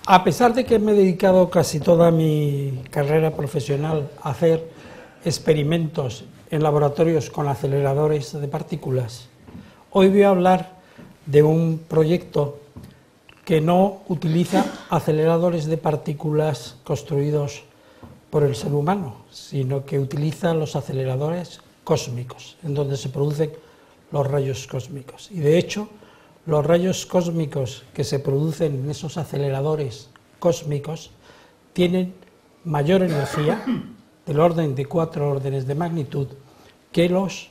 A pesar de que me he dedicado casi toda mi carrera profesional a hacer experimentos en laboratorios con aceleradores de partículas, hoy voy a hablar de un proyecto que no utiliza aceleradores de partículas construidos por el ser humano, sino que utiliza los aceleradores cósmicos, en donde se producen los rayos cósmicos. Y de hecho, los rayos cósmicos que se producen en esos aceleradores cósmicos tienen mayor energía, del orden de 4 órdenes de magnitud, que los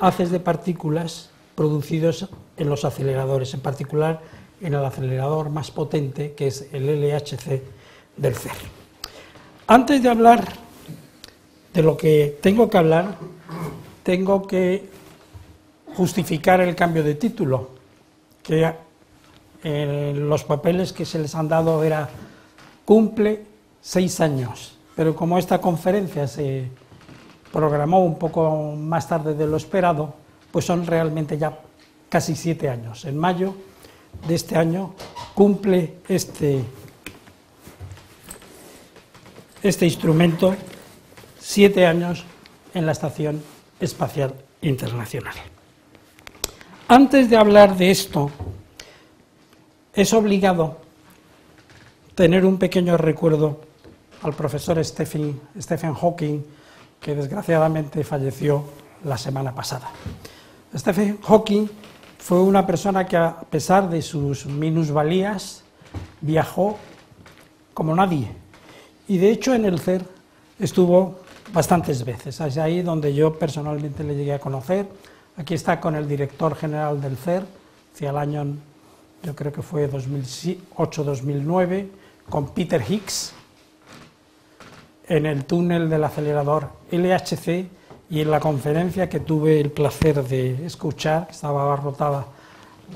haces de partículas producidos en los aceleradores, en particular en el acelerador más potente, que es el LHC del CERN. Antes de hablar de lo que tengo que hablar, tengo que justificar el cambio de título, que en los papeles que se les han dado era cumple 6 años, pero como esta conferencia se programó un poco más tarde de lo esperado, pues son realmente ya casi 7 años. En mayo de este año cumple este instrumento 7 años en la Estación Espacial Internacional. Antes de hablar de esto, es obligado tener un pequeño recuerdo al profesor Stephen Hawking, que desgraciadamente falleció la semana pasada. Stephen Hawking fue una persona que, a pesar de sus minusvalías, viajó como nadie, y de hecho en el CERN estuvo bastantes veces. Es ahí donde yo personalmente le llegué a conocer. Aquí está con el director general del CERN, hacia el año, yo creo que fue 2008-2009, con Peter Higgs, en el túnel del acelerador LHC, y en la conferencia que tuve el placer de escuchar, estaba abarrotada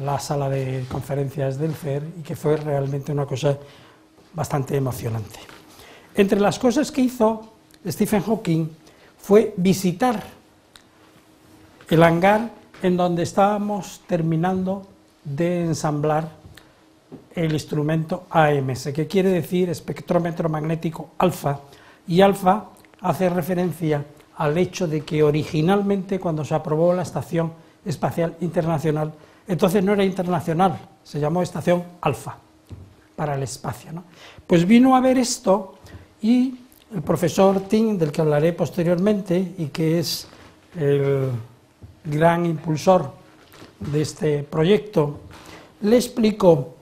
la sala de conferencias del CERN, y que fue realmente una cosa bastante emocionante. Entre las cosas que hizo Stephen Hawking fue visitar el hangar en donde estábamos terminando de ensamblar el instrumento AMS, que quiere decir espectrómetro magnético alfa, y alfa hace referencia al hecho de que originalmente, cuando se aprobó la Estación Espacial Internacional, entonces no era internacional, se llamó Estación Alfa, para el espacio, ¿no? Pues vino a ver esto, y el profesor Tim, del que hablaré posteriormente, y que es el gran impulsor de este proyecto, le explicó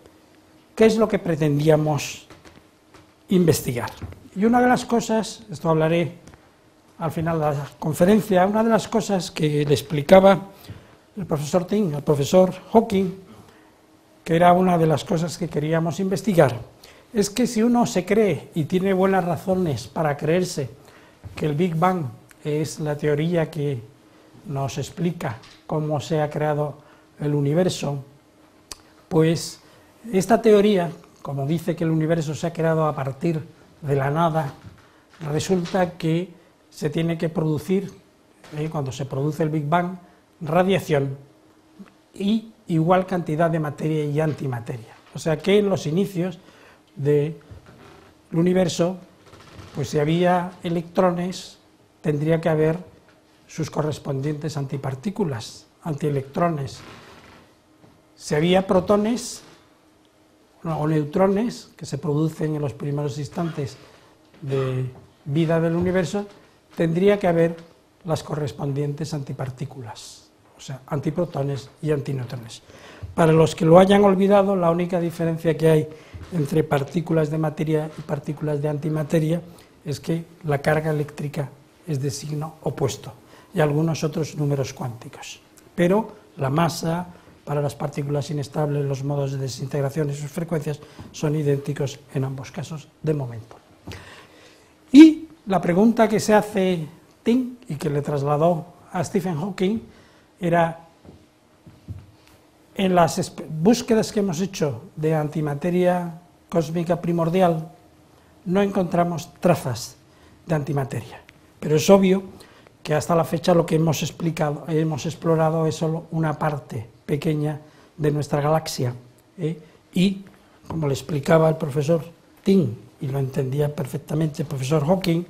qué es lo que pretendíamos investigar. Y una de las cosas, esto hablaré al final de la conferencia, una de las cosas que le explicaba el profesor Tim, el profesor Hawking, que era una de las cosas que queríamos investigar, es que si uno se cree, y tiene buenas razones para creerse, que el Big Bang es la teoría que nos explica cómo se ha creado el universo, pues esta teoría, como dice que el universo se ha creado a partir de la nada, resulta que se tiene que producir, cuando se produce el Big Bang, radiación y igual cantidad de materia y antimateria. O sea que en los inicios del universo, pues si había electrones, tendría que haber sus correspondientes antipartículas, antielectrones. Si había protones o neutrones, que se producen en los primeros instantes de vida del universo, tendría que haber las correspondientes antipartículas, o sea, antiprotones y antineutrones. Para los que lo hayan olvidado, la única diferencia que hay entre partículas de materia y partículas de antimateria es que la carga eléctrica es de signo opuesto, y algunos otros números cuánticos. Pero la masa, para las partículas inestables, los modos de desintegración y sus frecuencias son idénticos en ambos casos de momento. Y la pregunta que se hace Tim, y que le trasladó a Stephen Hawking, era: en las búsquedas que hemos hecho de antimateria cósmica primordial, no encontramos trazas de antimateria, pero es obvio que hasta la fecha lo que hemos explorado es solo una parte pequeña de nuestra galaxia, y, como le explicaba el profesor y lo entendía perfectamente el profesor Hawking,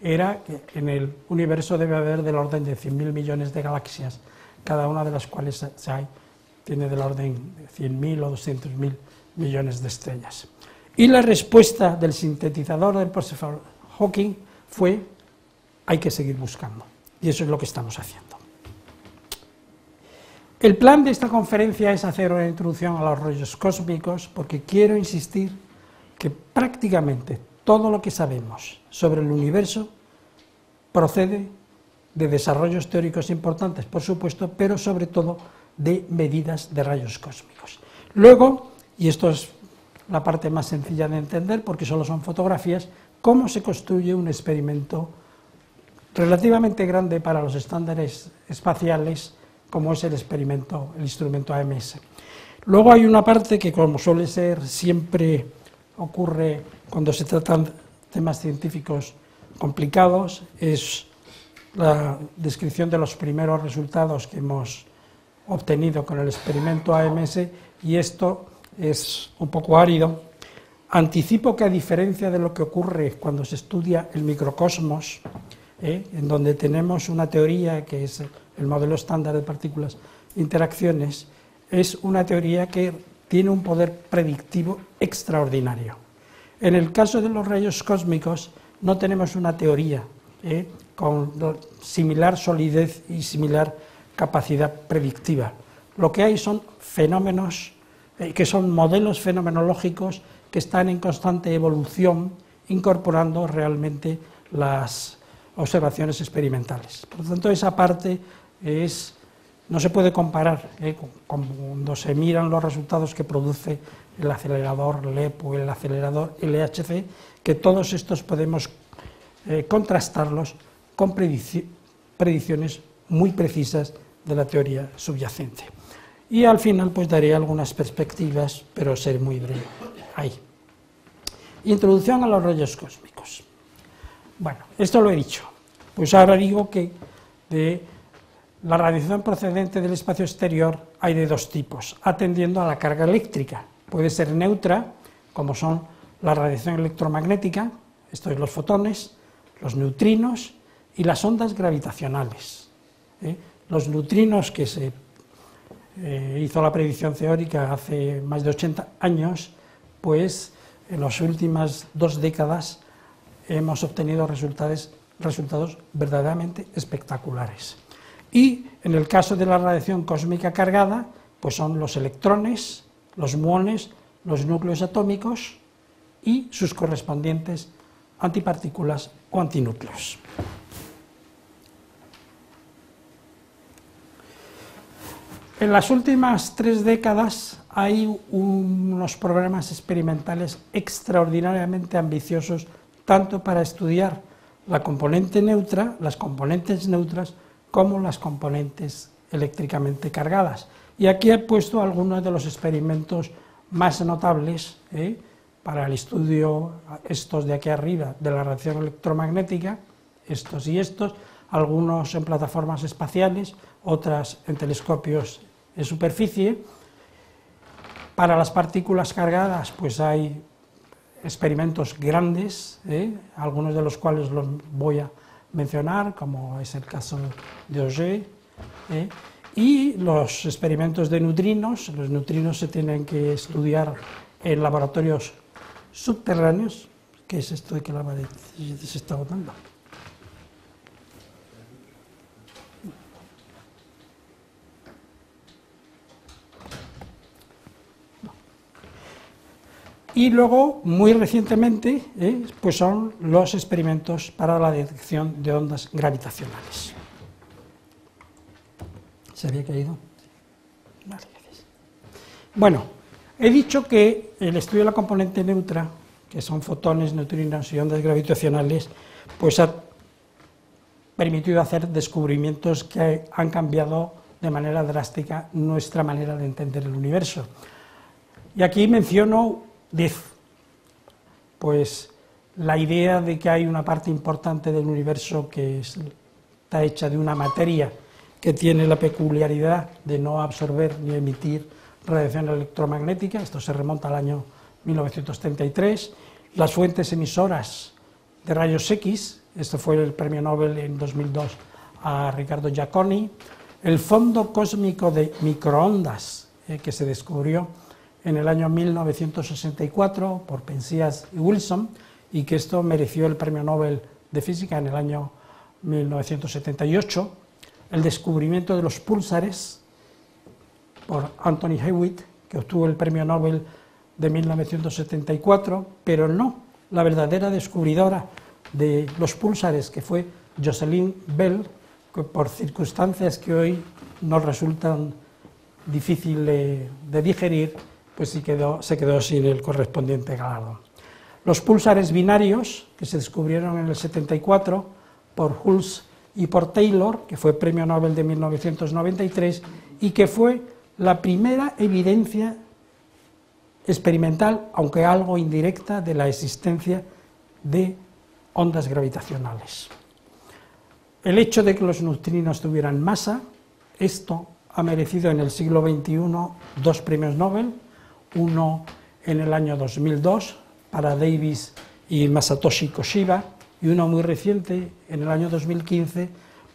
era que en el universo debe haber del orden de 100.000 millones de galaxias, cada una de las cuales tiene del orden de 100.000 o 200.000 millones de estrellas. Y la respuesta del sintetizador del profesor Hawking fue: hay que seguir buscando, y eso es lo que estamos haciendo. El plan de esta conferencia es hacer una introducción a los rayos cósmicos, porque quiero insistir que prácticamente todo lo que sabemos sobre el universo procede de desarrollos teóricos importantes, por supuesto, pero sobre todo de medidas de rayos cósmicos. Luego, y esto es la parte más sencilla de entender, porque solo son fotografías, cómo se construye un experimento relativamente grande para los estándares espaciales, como es el instrumento AMS. Luego hay una parte que, como suele ser, siempre ocurre cuando se tratan temas científicos complicados, es la descripción de los primeros resultados que hemos obtenido con el experimento AMS, y esto es un poco árido. Anticipo que, a diferencia de lo que ocurre cuando se estudia el microcosmos, en donde tenemos una teoría que es el modelo estándar de partículas interacciones, es una teoría que tiene un poder predictivo extraordinario. En el caso de los rayos cósmicos no tenemos una teoría con similar solidez y similar capacidad predictiva. Lo que hay son fenómenos que son modelos fenomenológicos que están en constante evolución, incorporando realmente las observaciones experimentales. Por lo tanto, esa parte no se puede comparar cuando se miran los resultados que produce el acelerador LEP o el acelerador LHC, que todos estos podemos contrastarlos con predicciones muy precisas de la teoría subyacente. Y al final pues daré algunas perspectivas, pero seré muy breve. Ahí. Introducción a los rayos cósmicos. Bueno, esto lo he dicho. Pues ahora digo que de la radiación procedente del espacio exterior hay de dos tipos, atendiendo a la carga eléctrica. Puede ser neutra, como son la radiación electromagnética, esto es los fotones, los neutrinos y las ondas gravitacionales. Los neutrinos, que se hizo la predicción teórica hace más de 80 años, pues en las últimas 2 décadas hemos obtenido resultados verdaderamente espectaculares. Y en el caso de la radiación cósmica cargada, pues son los electrones, los muones, los núcleos atómicos y sus correspondientes antipartículas o antinúcleos. En las últimas 3 décadas hay unos programas experimentales extraordinariamente ambiciosos, tanto para estudiar la componente neutra, las componentes neutras, como las componentes eléctricamente cargadas. Y aquí he puesto algunos de los experimentos más notables para el estudio, estos de aquí arriba, de la radiación electromagnética, estos y estos, algunos en plataformas espaciales, otras en telescopios en superficie. Para las partículas cargadas, pues hay experimentos grandes, algunos de los cuales los voy a mencionar, como es el caso de Auger, y los experimentos de neutrinos. Los neutrinos se tienen que estudiar en laboratorios subterráneos. ¿Qué es esto de que la pared se está botando? Y luego, muy recientemente, pues son los experimentos para la detección de ondas gravitacionales. ¿Se había caído? Vale, gracias. Bueno, he dicho que el estudio de la componente neutra, que son fotones, neutrinos y ondas gravitacionales, pues ha permitido hacer descubrimientos que han cambiado de manera drástica nuestra manera de entender el universo. Y aquí menciono 10. Pues la idea de que hay una parte importante del universo que está hecha de una materia que tiene la peculiaridad de no absorber ni emitir radiación electromagnética, esto se remonta al año 1933, las fuentes emisoras de rayos X, esto fue el premio Nobel en 2002 a Riccardo Giacconi, el fondo cósmico de microondas, que se descubrió en el año 1964 por Penzias y Wilson, y que esto mereció el premio Nobel de Física en el año 1978, el descubrimiento de los púlsares por Anthony Hewitt, que obtuvo el premio Nobel de 1974, pero no la verdadera descubridora de los púlsares, que fue Jocelyn Bell, que por circunstancias que hoy nos resultan difícil de digerir, pues se quedó sin el correspondiente galardón. Los púlsares binarios, que se descubrieron en el 74 por Hulse y por Taylor, que fue premio Nobel de 1993, y que fue la primera evidencia experimental, aunque algo indirecta, de la existencia de ondas gravitacionales. El hecho de que los neutrinos tuvieran masa, esto ha merecido en el siglo XXI 2 premios Nobel, uno en el año 2002 para Davis y Masatoshi Koshiba, y uno muy reciente en el año 2015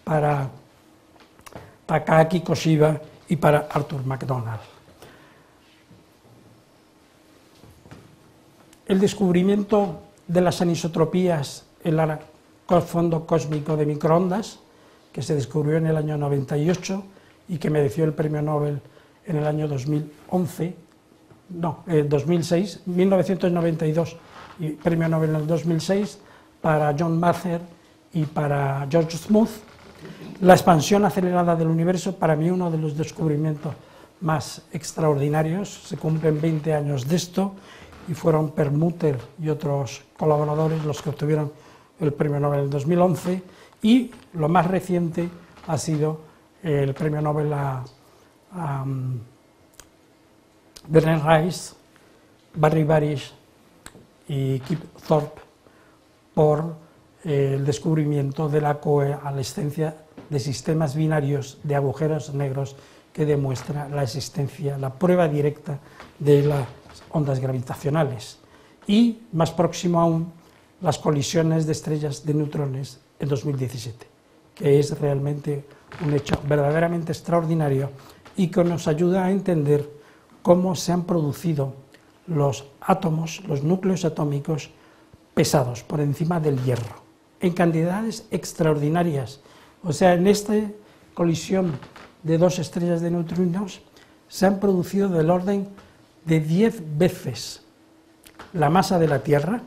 para Takaaki Koshiba y para Arthur McDonald. El descubrimiento de las anisotropías en el fondo cósmico de microondas, que se descubrió en el año 98 y que mereció el premio Nobel en el año 1992, y premio Nobel en el 2006 para John Mather y para George Smoot. La expansión acelerada del universo, para mí uno de los descubrimientos más extraordinarios, se cumplen 20 años de esto, y fueron Perlmutter y otros colaboradores los que obtuvieron el premio Nobel en 2011, y lo más reciente ha sido el premio Nobel a Bernard Rice, Barry Barish y Kip Thorpe por el descubrimiento de la coalescencia de sistemas binarios de agujeros negros, que demuestra la existencia, la prueba directa de las ondas gravitacionales, y más próximo aún las colisiones de estrellas de neutrones en 2017, que es realmente un hecho verdaderamente extraordinario y que nos ayuda a entender cómo se han producido los átomos, los núcleos atómicos pesados por encima del hierro, en cantidades extraordinarias. O sea, en esta colisión de dos estrellas de neutrinos se han producido del orden de 10 veces la masa de la Tierra,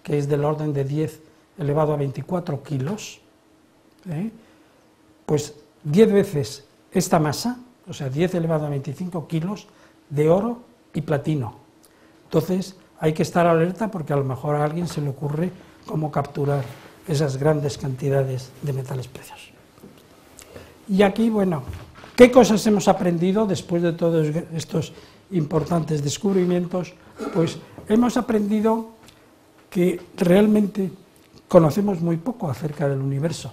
que es del orden de 10 elevado a 24 kilos, pues 10 veces esta masa, o sea, 10 elevado a 25 kilos de oro y platino. Entonces hay que estar alerta, porque a lo mejor a alguien se le ocurre cómo capturar esas grandes cantidades de metales preciosos. Y aquí, bueno, ¿qué cosas hemos aprendido después de todos estos importantes descubrimientos? Pues hemos aprendido que realmente conocemos muy poco acerca del universo.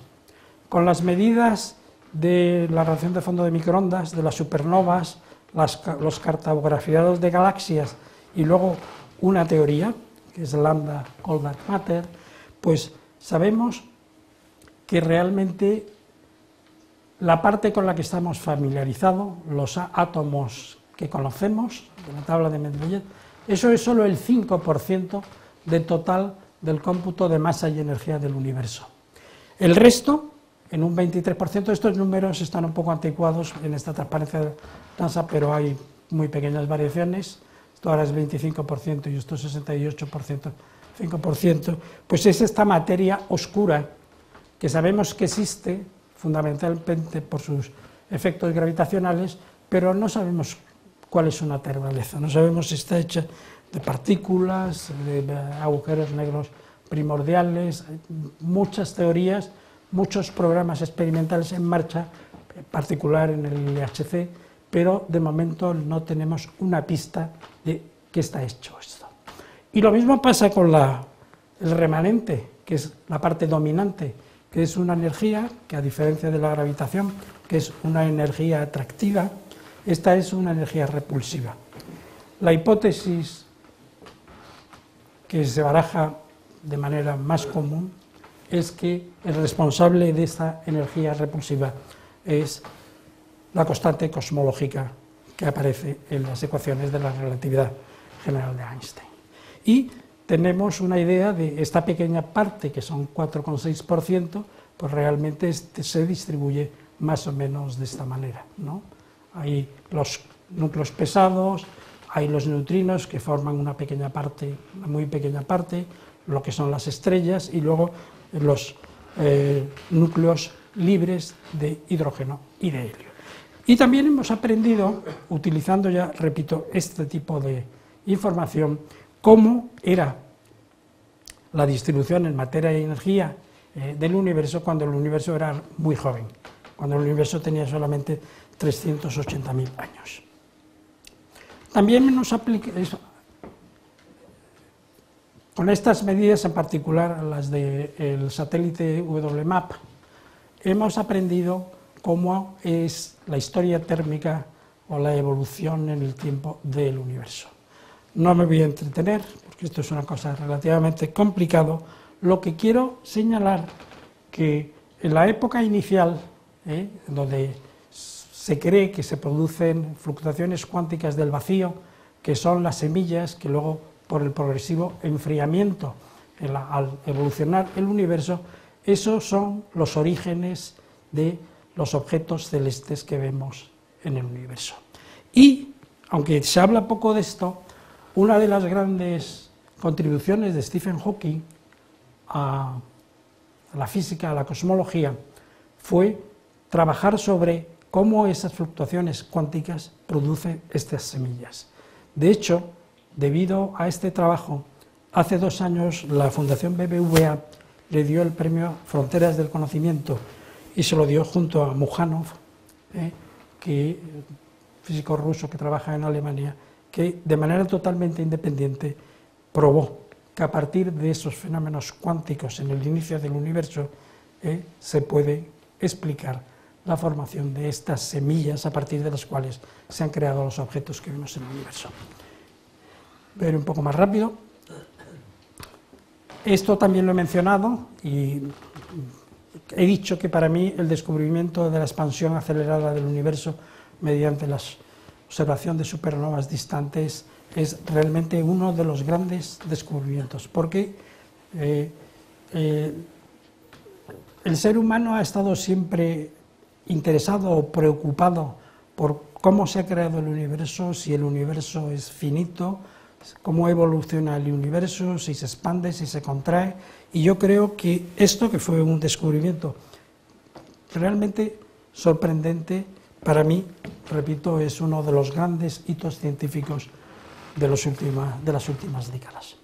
Con las medidas de la radiación de fondo de microondas, de las supernovas, los cartografiados de galaxias, y luego una teoría, que es lambda cold dark matter, pues sabemos que realmente la parte con la que estamos familiarizados, los átomos que conocemos, de la tabla de Mendeleev, eso es solo el 5% del total del cómputo de masa y energía del universo. El resto, en un 23%, estos números están un poco anticuados en esta transparencia de NASA, pero hay muy pequeñas variaciones. Esto ahora es 25% y esto es 68%, 5%, pues es esta materia oscura que sabemos que existe fundamentalmente por sus efectos gravitacionales, pero no sabemos cuál es su naturaleza, no sabemos si está hecha de partículas, de agujeros negros primordiales. Hay muchas teorías, muchos programas experimentales en marcha, en particular en el LHC, pero de momento no tenemos una pista de qué está hecho esto. Y lo mismo pasa con el remanente, que es la parte dominante, que es una energía que, a diferencia de la gravitación, que es una energía atractiva, esta es una energía repulsiva. La hipótesis que se baraja de manera más común es que el responsable de esta energía repulsiva es la constante cosmológica que aparece en las ecuaciones de la relatividad general de Einstein. Y tenemos una idea de esta pequeña parte, que son 4,6%, pues realmente se distribuye más o menos de esta manera, ¿no? Hay los núcleos pesados, hay los neutrinos que forman una pequeña parte, una muy pequeña parte, lo que son las estrellas, y luego los núcleos libres de hidrógeno y de helio. Y también hemos aprendido, utilizando ya, repito, este tipo de información, cómo era la distribución en materia y energía del universo cuando el universo era muy joven, cuando el universo tenía solamente 380.000 años. También nos aplica eso, con estas medidas, en particular las del satélite WMAP, hemos aprendido cómo es la historia térmica o la evolución en el tiempo del universo. No me voy a entretener, porque esto es una cosa relativamente complicada. Lo que quiero señalar que en la época inicial, donde se cree que se producen fluctuaciones cuánticas del vacío, que son las semillas que luego, por el progresivo enfriamiento al evolucionar el universo, esos son los orígenes de los objetos celestes que vemos en el universo. Y, aunque se habla poco de esto, una de las grandes contribuciones de Stephen Hawking a la física, a la cosmología, fue trabajar sobre cómo esas fluctuaciones cuánticas producen estas semillas. De hecho, debido a este trabajo, hace 2 años la Fundación BBVA le dio el premio Fronteras del Conocimiento y se lo dio junto a Mujanov, físico ruso que trabaja en Alemania, que de manera totalmente independiente probó que a partir de esos fenómenos cuánticos en el inicio del universo se puede explicar la formación de estas semillas a partir de las cuales se han creado los objetos que vemos en el universo. Voy a ir un poco más rápido. Esto también lo he mencionado y he dicho que para mí el descubrimiento de la expansión acelerada del universo mediante la observación de supernovas distantes es realmente uno de los grandes descubrimientos, porque el ser humano ha estado siempre interesado o preocupado por cómo se ha creado el universo, si el universo es finito, cómo evoluciona el universo, si se expande, si se contrae, y yo creo que esto, que fue un descubrimiento realmente sorprendente, para mí, repito, es uno de los grandes hitos científicos de las últimas décadas.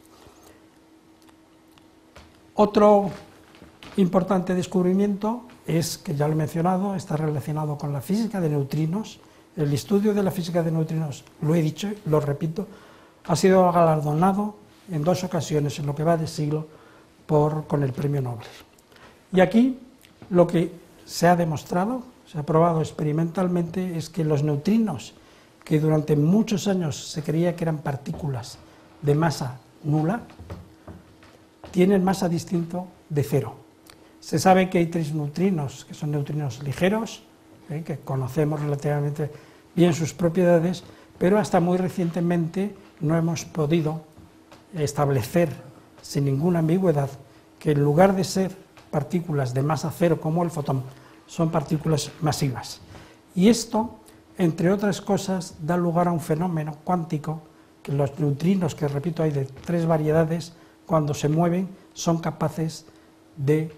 Otro importante descubrimiento es, que ya lo he mencionado, está relacionado con la física de neutrinos. El estudio de la física de neutrinos, lo he dicho, lo repito, ha sido galardonado en 2 ocasiones en lo que va de siglo con el premio Nobel. Y aquí lo que se ha demostrado, se ha probado experimentalmente, es que los neutrinos, que durante muchos años se creía que eran partículas de masa nula, tienen masa distinto de 0. Se sabe que hay 3 neutrinos, que son neutrinos ligeros, que conocemos relativamente bien sus propiedades, pero hasta muy recientemente no hemos podido establecer sin ninguna ambigüedad que en lugar de ser partículas de masa 0 como el fotón, son partículas masivas. Y esto, entre otras cosas, da lugar a un fenómeno cuántico, que los neutrinos, que repito hay de 3 variedades, cuando se mueven son capaces de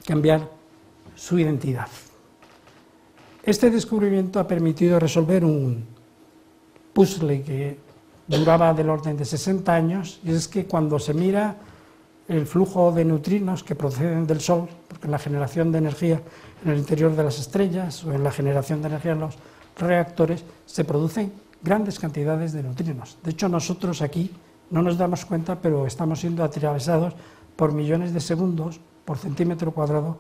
cambiar su identidad. Este descubrimiento ha permitido resolver un puzzle que duraba del orden de 60 años, y es que cuando se mira el flujo de neutrinos que proceden del Sol, porque en la generación de energía en el interior de las estrellas o en la generación de energía en los reactores se producen grandes cantidades de neutrinos. De hecho, nosotros aquí no nos damos cuenta, pero estamos siendo atravesados por millones de segundos por centímetro cuadrado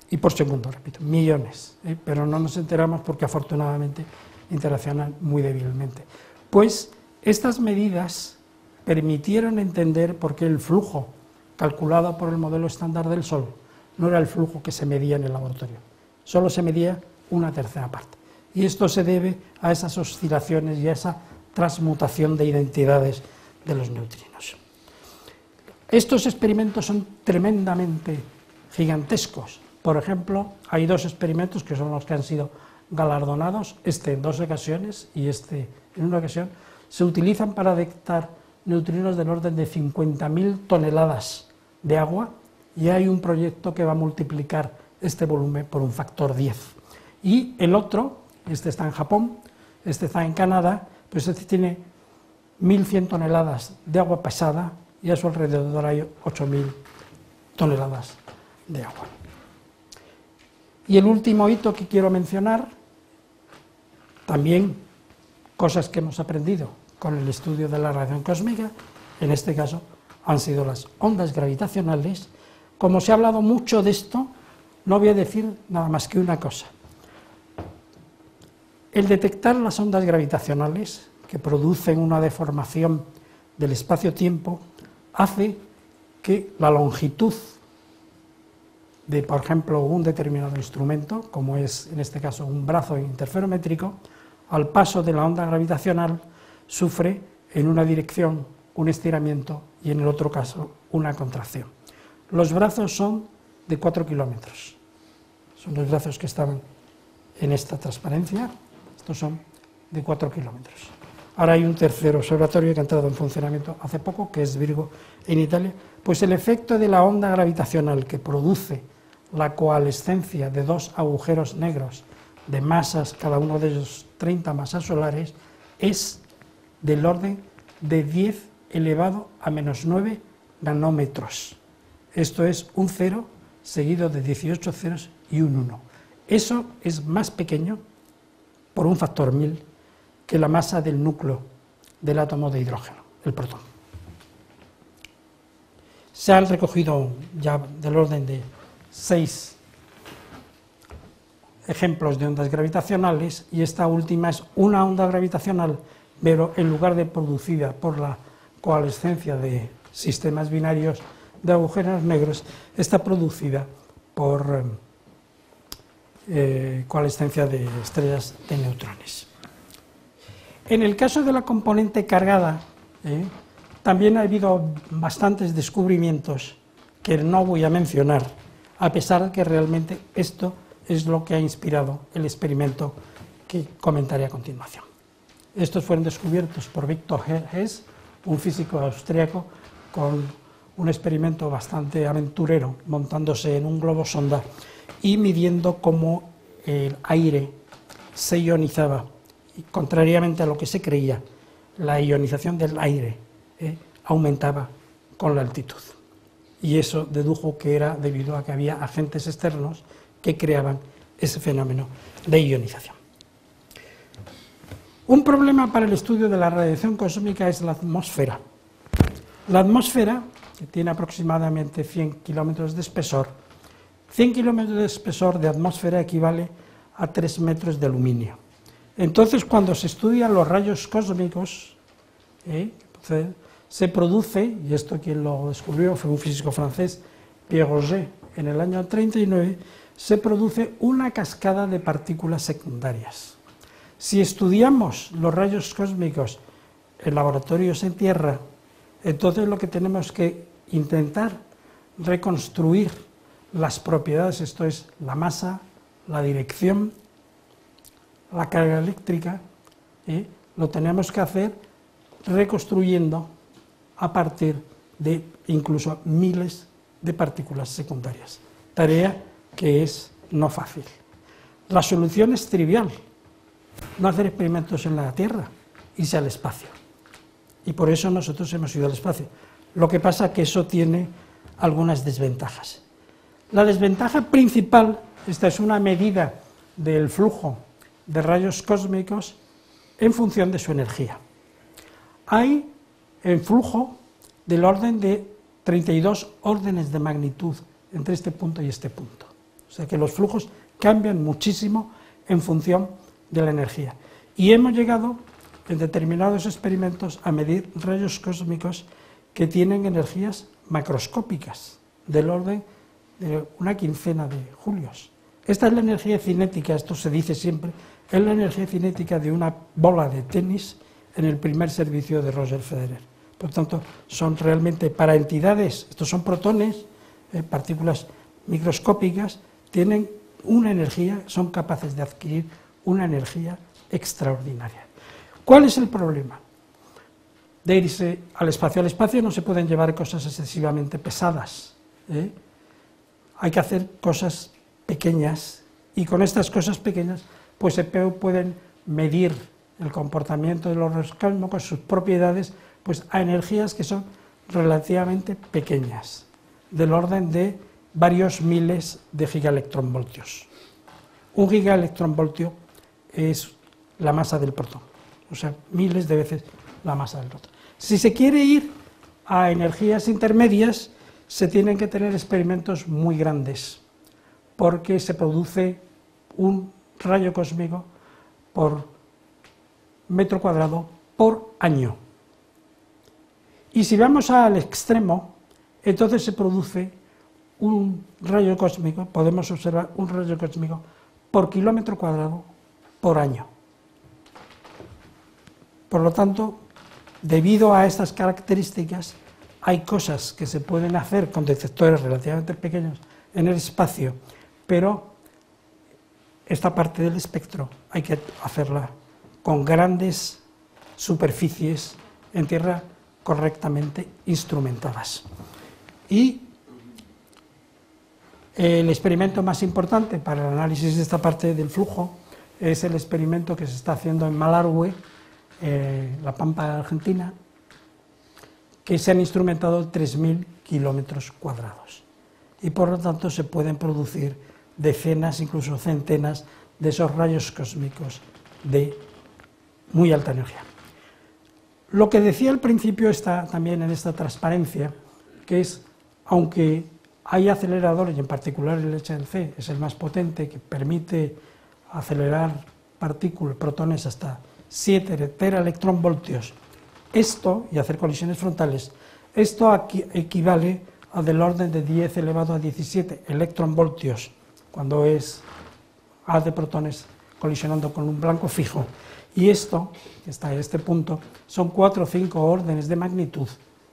y por segundo, repito, millones, pero no nos enteramos porque afortunadamente interaccionan muy débilmente. Pues estas medidas permitieron entender por qué el flujo calculado por el modelo estándar del Sol no era el flujo que se medía en el laboratorio, solo se medía una tercera parte. Y esto se debe a esas oscilaciones y a esa transmutación de identidades de los neutrinos. Estos experimentos son tremendamente gigantescos. Por ejemplo, hay dos experimentos que son los que han sido galardonados, este en 2 ocasiones y este en una ocasión, se utilizan para detectar neutrinos del orden de 50.000 toneladas de agua, y hay un proyecto que va a multiplicar este volumen por un factor 10. Y el otro, este está en Japón, este está en Canadá, pues este tiene 1.100 toneladas de agua pesada y a su alrededor hay 8.000 toneladas de agua. Y el último hito que quiero mencionar, también cosas que hemos aprendido con el estudio de la radiación cósmica, en este caso han sido las ondas gravitacionales. Como se ha hablado mucho de esto, no voy a decir nada más que una cosa. El detectar las ondas gravitacionales, que producen una deformación del espacio-tiempo, hace que la longitud de, por ejemplo, un determinado instrumento, como es en este caso un brazo interferométrico, al paso de la onda gravitacional sufre en una dirección un estiramiento y en el otro caso una contracción. Los brazos son de 4 kilómetros, son los brazos que estaban en esta transparencia, estos son de 4 kilómetros. Ahora hay un tercer observatorio que ha entrado en funcionamiento hace poco, que es Virgo, en Italia. Pues el efecto de la onda gravitacional que produce la coalescencia de 2 agujeros negros de masas, cada uno de ellos 30 masas solares, es del orden de 10 elevado a menos 9 nanómetros. Esto es un 0 seguido de 18 ceros y un 1. Eso es más pequeño, por un factor 1000, que la masa del núcleo del átomo de hidrógeno, el protón. Se han recogido ya del orden de 6 ejemplos de ondas gravitacionales, y esta última es una onda gravitacional, pero en lugar de producida por la coalescencia de sistemas binarios de agujeros negros, está producida por coalescencia de estrellas de neutrones. En el caso de la componente cargada, también ha habido bastantes descubrimientos que no voy a mencionar, a pesar de que realmente esto es lo que ha inspirado el experimento que comentaré a continuación. Estos fueron descubiertos por Victor Hess, un físico austriaco, con un experimento bastante aventurero, montándose en un globo sonda y midiendo cómo el aire se ionizaba. Y contrariamente a lo que se creía, la ionización del aire aumentaba con la altitud. Y eso dedujo que era debido a que había agentes externos que creaban ese fenómeno de ionización. Un problema para el estudio de la radiación cósmica es la atmósfera. La atmósfera, que tiene aproximadamente 100 kilómetros de espesor, 100 kilómetros de espesor de atmósfera equivale a 3 metros de aluminio. Entonces, cuando se estudian los rayos cósmicos, se produce, y esto quien lo descubrió fue un físico francés, Pierre Auger, en el año 39, se produce una cascada de partículas secundarias. Si estudiamos los rayos cósmicos en laboratorios en tierra, entonces lo que tenemos que intentar reconstruir las propiedades, esto es, la masa, la dirección, la carga eléctrica, lo tenemos que hacer reconstruyendo a partir de incluso miles de partículas secundarias, tarea que es no fácil. La solución es trivial, no hacer experimentos en la Tierra, irse al espacio. Y por eso nosotros hemos ido al espacio. Lo que pasa es que eso tiene algunas desventajas. La desventaja principal, esta es una medida del flujo de rayos cósmicos en función de su energía. Hay el flujo del orden de 32 órdenes de magnitud entre este punto y este punto. O sea que los flujos cambian muchísimo en función de la energía. Y hemos llegado en determinados experimentos a medir rayos cósmicos que tienen energías macroscópicas, del orden de una quincena de julios. Esta es la energía cinética, esto se dice siempre, es la energía cinética de una bola de tenis en el primer servicio de Roger Federer. Por tanto, son realmente para entidades, estos son protones, partículas microscópicas, tienen una energía, son capaces de adquirir una energía extraordinaria. ¿Cuál es el problema? De irse al espacio. Al espacio no se pueden llevar cosas excesivamente pesadas, hay que hacer cosas pequeñas, y con estas cosas pequeñas pues se pueden medir el comportamiento de los rayos cósmicos, sus propiedades, pues a energías que son relativamente pequeñas, del orden de varios miles de gigaelectronvoltios. Un gigaelectronvoltio es la masa del protón, o sea, miles de veces la masa del protón. Si se quiere ir a energías intermedias, se tienen que tener experimentos muy grandes, porque se produce un rayo cósmico por metro cuadrado por año. Y si vamos al extremo, entonces se produce un rayo cósmico, podemos observar un rayo cósmico por kilómetro cuadrado por año. Por lo tanto, debido a estas características, hay cosas que se pueden hacer con detectores relativamente pequeños en el espacio, pero esta parte del espectro hay que hacerla con grandes superficies en tierra correctamente instrumentadas. Y el experimento más importante para el análisis de esta parte del flujo es el experimento que se está haciendo en Malargüe, La Pampa, Argentina, que se han instrumentado 3.000 kilómetros cuadrados. Y por lo tanto se pueden producir decenas, incluso centenas, de esos rayos cósmicos de muy alta energía. Lo que decía al principio está también en esta transparencia, que es, aunque hay aceleradores, y en particular el HLC es el más potente, que permite acelerar partículas, protones hasta 7 teraelectronvoltios, esto, y hacer colisiones frontales, esto aquí equivale a del orden de 10 elevado a 17 electronvoltios, cuando es haz de protones colisionando con un blanco fijo. Y esto, que está en este punto, son 4 o 5 órdenes de magnitud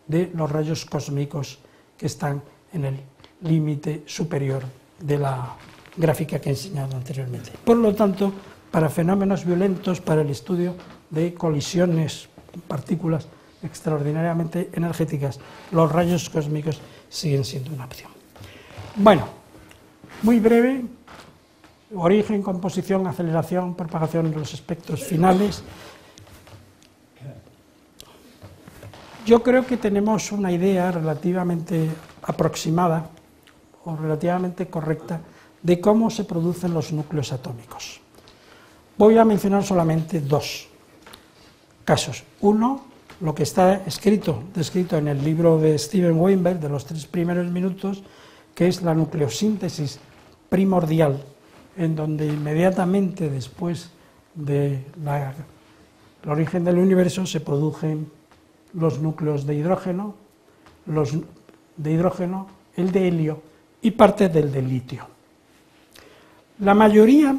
de los rayos cósmicos que están en el límite superior de la gráfica que he enseñado anteriormente. Por lo tanto, para fenómenos violentos, para el estudio de colisiones, partículas extraordinariamente energéticas, los rayos cósmicos siguen siendo una opción. Bueno, muy breve, origen, composición, aceleración, propagación de los espectros finales. Yo creo que tenemos una idea relativamente aproximada o relativamente correcta de cómo se producen los núcleos atómicos. Voy a mencionar solamente 2 casos. Uno, lo que está descrito en el libro de Steven Weinberg, de los 3 primeros minutos, que es la nucleosíntesis primordial, en donde inmediatamente después del origen del universo se producen los núcleos de hidrógeno, el de helio y parte del de litio. La mayoría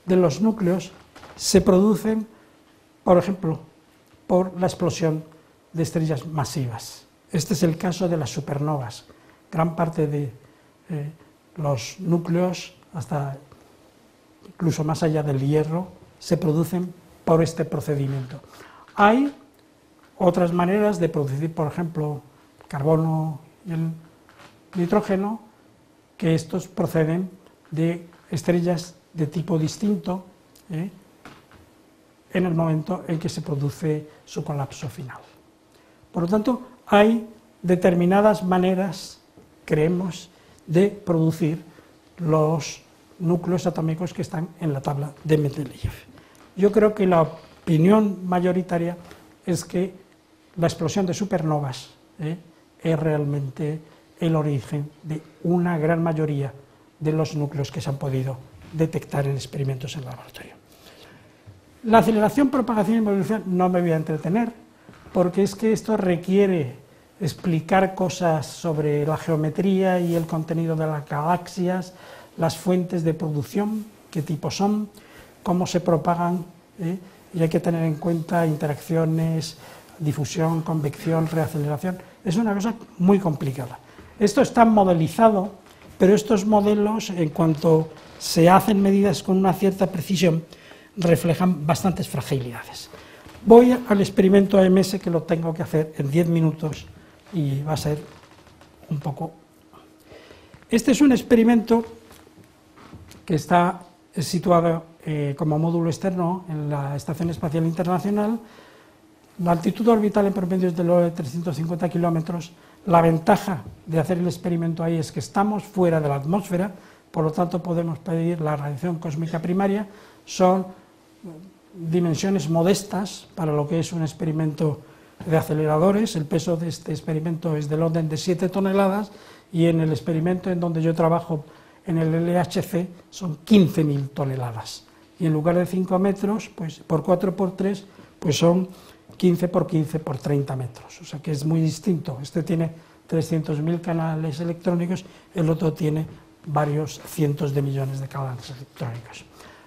de los núcleos se producen, por ejemplo, por la explosión de estrellas masivas. Este es el caso de las supernovas. Gran parte de los núcleos, hasta incluso más allá del hierro, se producen por este procedimiento. Hay otras maneras de producir, por ejemplo, el carbono y el nitrógeno, que estos proceden de estrellas de tipo distinto, en el momento en que se produce su colapso final. Por lo tanto, hay determinadas maneras, creemos, de producir los núcleos atómicos que están en la tabla de Mendeleev. Yo creo que la opinión mayoritaria es que la explosión de supernovas es realmente el origen de una gran mayoría de los núcleos que se han podido detectar en experimentos en laboratorio. La aceleración, propagación y movilización no me voy a entretener, porque es que esto requiere explicar cosas sobre la geometría y el contenido de las galaxias, las fuentes de producción, qué tipo son, cómo se propagan, y hay que tener en cuenta interacciones, difusión, convección, reaceleración. Es una cosa muy complicada. Esto está modelizado, pero estos modelos, en cuanto se hacen medidas con una cierta precisión, reflejan bastantes fragilidades. Voy al experimento AMS, que lo tengo que hacer en 10 minutos y va a ser un poco... Este es un experimento que está situado como módulo externo en la Estación Espacial Internacional. La altitud orbital en promedio es de 350 kilómetros. La ventaja de hacer el experimento ahí es que estamos fuera de la atmósfera, por lo tanto podemos pedir la radiación cósmica primaria. Son dimensiones modestas para lo que es un experimento de aceleradores. El peso de este experimento es del orden de 7 toneladas y en el experimento en donde yo trabajo en el LHC son 15.000 toneladas. Y en lugar de 5 metros, pues por 4 por 3, pues son 15 por 15 por 30 metros. O sea que es muy distinto. Este tiene 300.000 canales electrónicos, el otro tiene varios cientos de millones de canales electrónicos.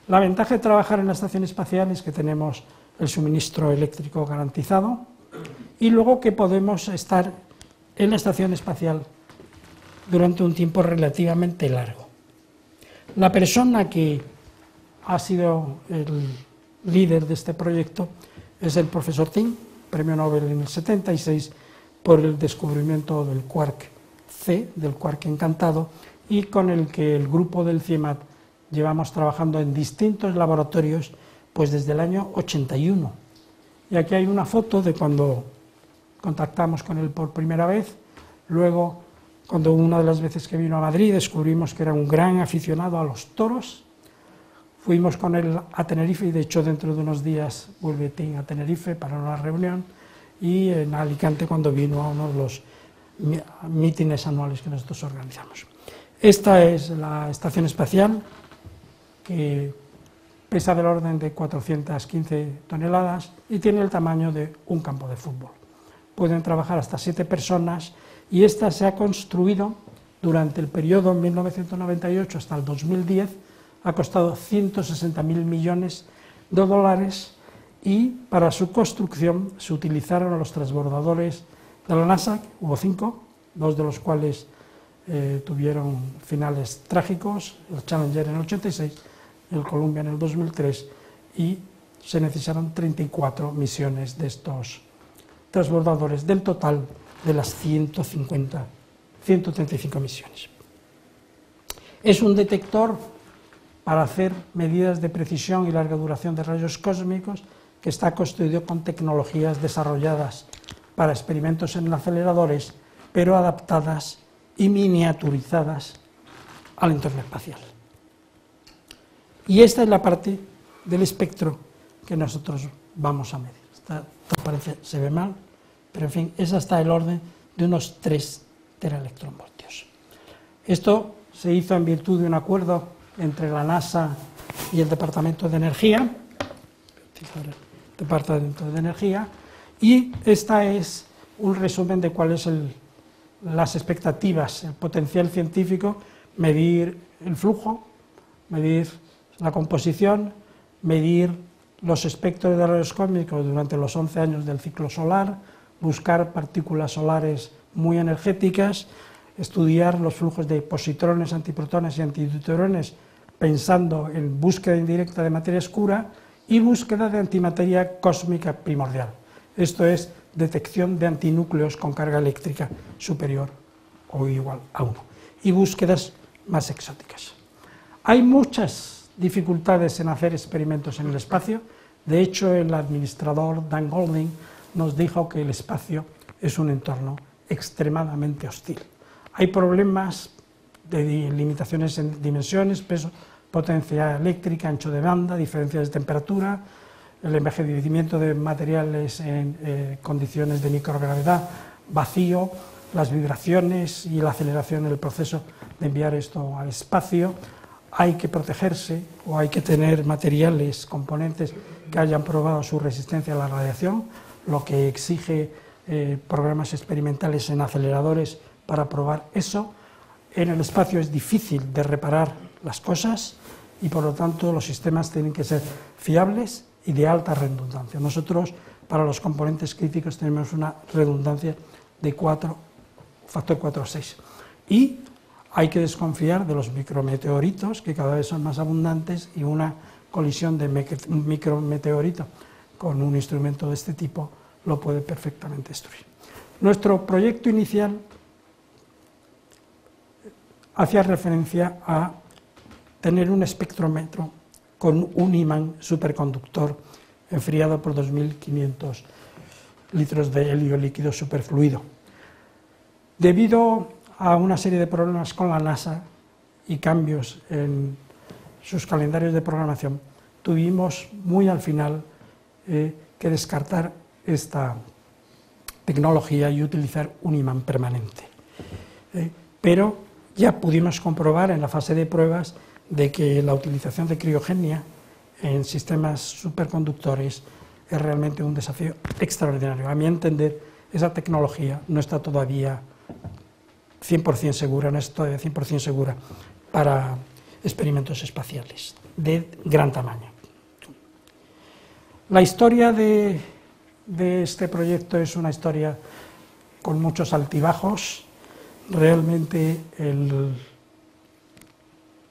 La ventaja de trabajar en la estación espacial es que tenemos el suministro eléctrico garantizado y luego que podemos estar en la estación espacial durante un tiempo relativamente largo. La persona que ha sido el líder de este proyecto es el profesor Ting, premio Nobel en el 76 por el descubrimiento del quark C, del quark encantado, y con el que el grupo del CIEMAT llevamos trabajando en distintos laboratorios pues desde el año 81. Y aquí hay una foto de cuando contactamos con él por primera vez. Luego, cuando una de las veces que vino a Madrid, descubrimos que era un gran aficionado a los toros. Fuimos con él a Tenerife y de hecho dentro de unos días vuelve Ting a Tenerife para una reunión, y en Alicante cuando vino a uno de los mítines anuales que nosotros organizamos. Esta es la estación espacial, que pesa del orden de 415 toneladas y tiene el tamaño de un campo de fútbol. Pueden trabajar hasta 7 personas y esta se ha construido durante el periodo 1998 hasta el 2010, ha costado 160.000 millones de dólares y para su construcción se utilizaron los transbordadores de la NASA, hubo 5, 2 de los cuales tuvieron finales trágicos, el Challenger en el 86, el Columbia en el 2003, y se necesitaron 34 misiones de estos transbordadores del total de las 135 misiones. Es un detector para hacer medidas de precisión y larga duración de rayos cósmicos que está construido con tecnologías desarrolladas para experimentos en aceleradores, pero adaptadas y miniaturizadas al entorno espacial. Y esta es la parte del espectro que nosotros vamos a medir. Esta parece, se ve mal, pero en fin, es hasta el orden de unos 3 teraelectronvoltios. Esto se hizo en virtud de un acuerdo entre la NASA y el Departamento de Energía, y esta es un resumen de cuáles son las expectativas, el potencial científico, medir el flujo, medir la composición, medir los espectros de rayos cósmicos durante los 11 años del ciclo solar, buscar partículas solares muy energéticas, estudiar los flujos de positrones, antiprotones y antideutrones, pensando en búsqueda indirecta de materia oscura y búsqueda de antimateria cósmica primordial. Esto es detección de antinúcleos con carga eléctrica superior o igual a 1. Y búsquedas más exóticas. Hay muchas dificultades en hacer experimentos en el espacio. De hecho, el administrador Dan Golding nos dijo que el espacio es un entorno extremadamente hostil. Hay problemas de limitaciones en dimensiones, peso, potencia eléctrica, ancho de banda, diferencias de temperatura, el envejecimiento de materiales en condiciones de microgravedad, vacío, las vibraciones y la aceleración en el proceso de enviar esto al espacio. Hay que protegerse o hay que tener materiales, componentes que hayan probado su resistencia a la radiación, lo que exige programas experimentales en aceleradores para probar eso. En el espacio es difícil de reparar las cosas y por lo tanto los sistemas tienen que ser fiables y de alta redundancia. Nosotros para los componentes críticos tenemos una redundancia de factor 4 a 6. Y hay que desconfiar de los micrometeoritos, que cada vez son más abundantes, y una colisión de un micrometeorito con un instrumento de este tipo lo puede perfectamente destruir. Nuestro proyecto inicial hacía referencia a tener un espectrómetro con un imán superconductor enfriado por 2.500 litros de helio líquido superfluido. Debido a una serie de problemas con la NASA y cambios en sus calendarios de programación, tuvimos muy al final que descartar esta tecnología y utilizar un imán permanente. Pero ya pudimos comprobar en la fase de pruebas de que la utilización de criogenia en sistemas superconductores es realmente un desafío extraordinario. A mi entender, esa tecnología no está todavía 100% segura, no es todavía 100% segura para experimentos espaciales de gran tamaño. La historia de este proyecto es una historia con muchos altibajos. Realmente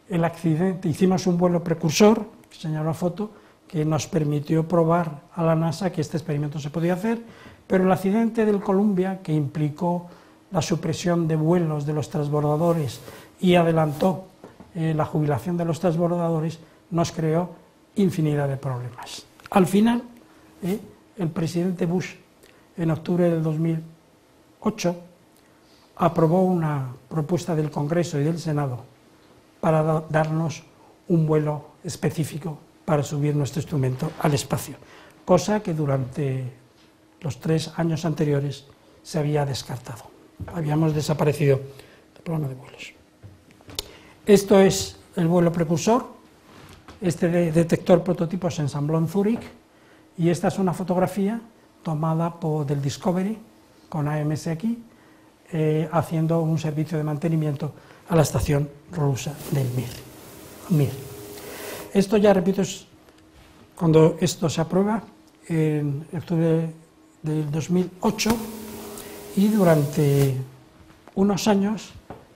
el accidente, hicimos un vuelo precursor, señaló la foto, que nos permitió probar a la NASA que este experimento se podía hacer, pero el accidente del Columbia, que implicó la supresión de vuelos de los transbordadores y adelantó la jubilación de los transbordadores, nos creó infinidad de problemas. Al final, el presidente Bush, en octubre del 2008, aprobó una propuesta del Congreso y del Senado para darnos un vuelo específico para subir nuestro instrumento al espacio, cosa que durante los 3 años anteriores se había descartado. Habíamos desaparecido del programa de vuelos. Esto es el vuelo precursor. Este detector prototipo se ensambló en Zúrich y esta es una fotografía tomada del Discovery con AMS aquí, haciendo un servicio de mantenimiento a la estación rusa del Mir. Esto ya, repito, es cuando esto se aprueba en octubre del 2008 y durante unos años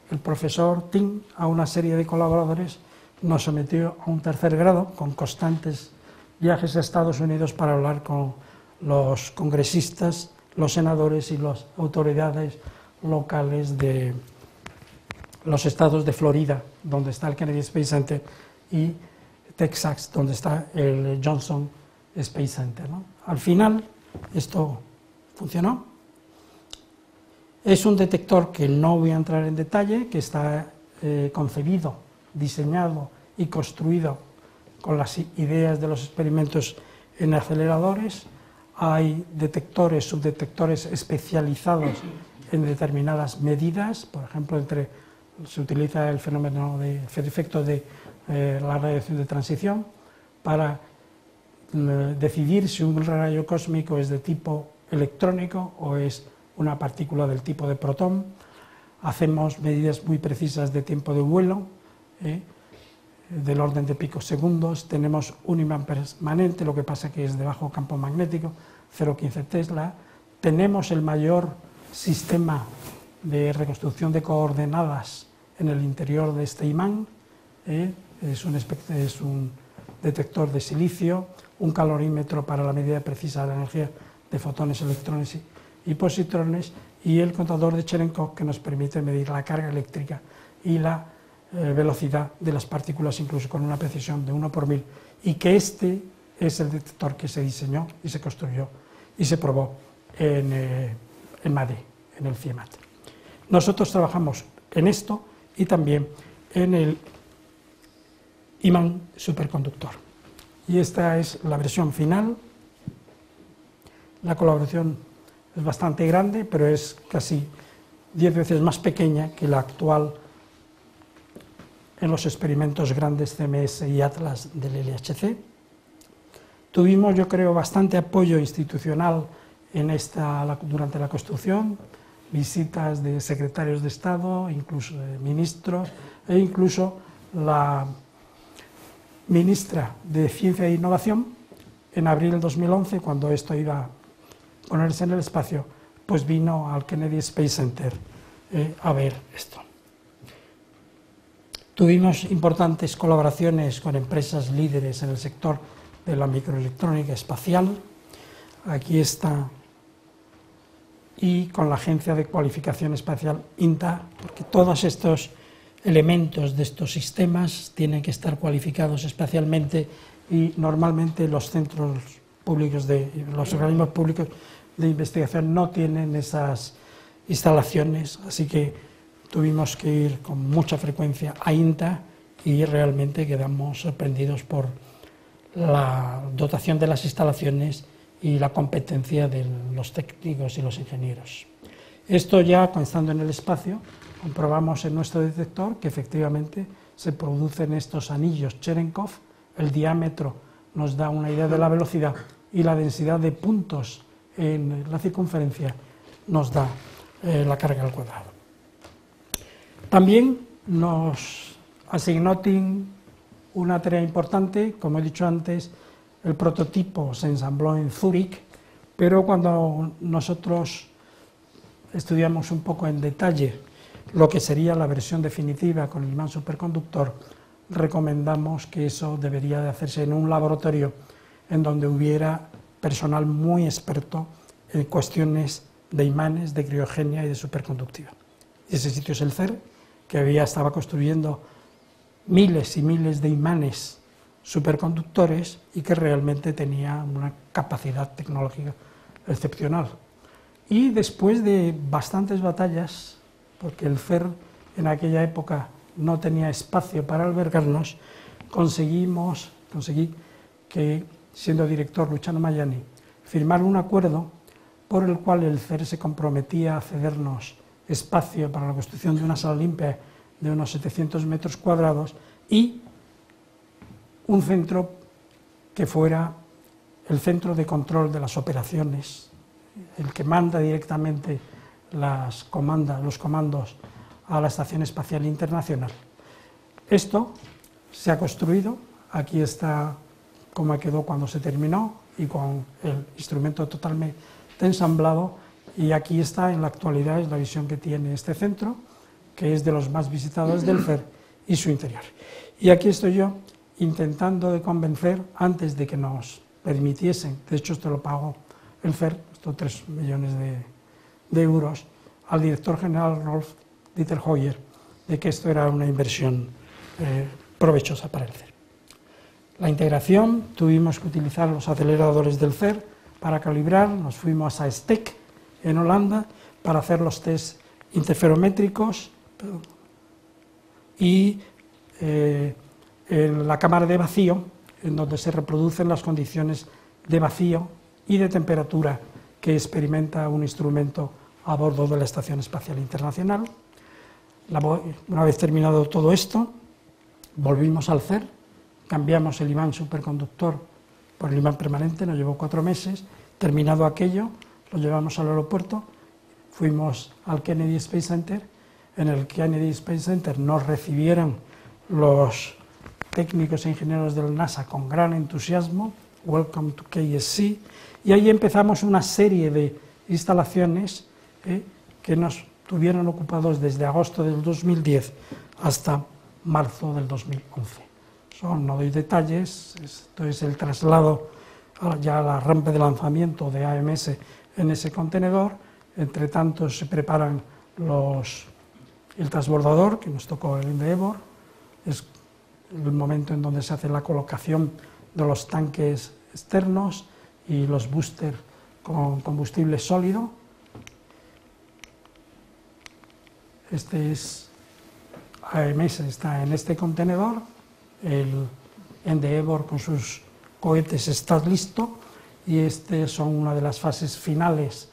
el profesor Ting, a una serie de colaboradores, nos sometió a un 3er grado con constantes viajes a Estados Unidos para hablar con los congresistas, los senadores y las autoridades locales de los estados de Florida, donde está el Kennedy Space Center, y Texas, donde está el Johnson Space Center, ¿no? Al final, esto funcionó. Es un detector que no voy a entrar en detalle, que está concebido, diseñado y construido con las ideas de los experimentos en aceleradores. Hay detectores, subdetectores especializados en determinadas medidas, por ejemplo, se utiliza el efecto de la radiación de transición para decidir si un rayo cósmico es de tipo electrónico o es una partícula del tipo de protón. Hacemos medidas muy precisas de tiempo de vuelo, del orden de picosegundos. Tenemos un imán permanente, lo que pasa que es de bajo campo magnético, 0,15 Tesla. Tenemos el mayor sistema de reconstrucción de coordenadas en el interior de este imán. Es un detector de silicio, un calorímetro para la medida precisa de la energía de fotones, electrones y positrones, y el contador de Cherenkov, que nos permite medir la carga eléctrica y la velocidad de las partículas, incluso con una precisión de 1 por 1000, y que este es el detector que se diseñó y se construyó y se probó en Madrid, en el CIEMAT. Nosotros trabajamos en esto y también en el imán superconductor. Y esta es la versión final. La colaboración es bastante grande, pero es casi 10 veces más pequeña que la actual en los experimentos grandes CMS y Atlas del LHC. Tuvimos, yo creo, bastante apoyo institucional durante la construcción, visitas de secretarios de Estado, incluso de ministros, e incluso la ministra de Ciencia e Innovación, en abril del 2011, cuando esto iba a ponerse en el espacio, pues vino al Kennedy Space Center a ver esto. Tuvimos importantes colaboraciones con empresas líderes en el sector de la microelectrónica espacial, aquí está, y con la Agencia de Cualificación Espacial INTA, porque todos estos elementos de estos sistemas tienen que estar cualificados espacialmente y normalmente los centros públicos, los organismos públicos de investigación no tienen esas instalaciones, así que tuvimos que ir con mucha frecuencia a INTA y realmente quedamos sorprendidos por la dotación de las instalaciones y la competencia de los técnicos y los ingenieros. Esto ya, estando en el espacio, comprobamos en nuestro detector que efectivamente se producen estos anillos Cherenkov, el diámetro nos da una idea de la velocidad y la densidad de puntos en la circunferencia nos da la carga al cuadrado. También nos asignó TIN una tarea importante, como he dicho antes, el prototipo se ensambló en Zúrich, pero cuando nosotros estudiamos un poco en detalle lo que sería la versión definitiva con el imán superconductor, recomendamos que eso debería de hacerse en un laboratorio en donde hubiera personal muy experto en cuestiones de imanes, de criogenia y de superconductividad. Y ese sitio es el CERN, que estaba construyendo miles y miles de imanes superconductores y que realmente tenía una capacidad tecnológica excepcional. Y después de bastantes batallas, porque el CERN en aquella época no tenía espacio para albergarnos, conseguí que, siendo director Luciano Maiani, firmar un acuerdo por el cual el CERN se comprometía a cedernos espacio para la construcción de una sala limpia de unos 700 metros cuadrados y un centro que fuera el centro de control de las operaciones, el que manda directamente los comandos a la Estación Espacial Internacional. Esto se ha construido, aquí está cómo quedó cuando se terminó y con el instrumento totalmente ensamblado, y aquí está en la actualidad, es la visión que tiene este centro, que es de los más visitados del CERN y su interior. Y aquí estoy yo intentando de convencer, antes de que nos permitiesen, de hecho esto lo pagó el CERN, estos 3 millones de euros, al director general Rolf Dieter Hoyer, de que esto era una inversión provechosa para el CERN. La integración, tuvimos que utilizar los aceleradores del CERN para calibrar, nos fuimos a STEC en Holanda para hacer los test interferométricos y en la cámara de vacío, en donde se reproducen las condiciones de vacío y de temperatura que experimenta un instrumento a bordo de la Estación Espacial Internacional. Una vez terminado todo esto, volvimos al CERN, cambiamos el imán superconductor por el imán permanente, nos llevó 4 meses, terminado aquello, lo llevamos al aeropuerto, fuimos al Kennedy Space Center, en el Kennedy Space Center nos recibieron los técnicos e ingenieros del NASA con gran entusiasmo, Welcome to KSC, y ahí empezamos una serie de instalaciones que nos tuvieron ocupados desde agosto del 2010 hasta marzo del 2011. No doy detalles, esto es el traslado ya a la rampa de lanzamiento de AMS en ese contenedor, entre tanto se preparan el transbordador, que nos tocó el Endeavour, es el momento en donde se hace la colocación de los tanques externos y los boosters con combustible sólido. Este es AMS, está en este contenedor, el Endeavour con sus cohetes está listo y estas son una de las fases finales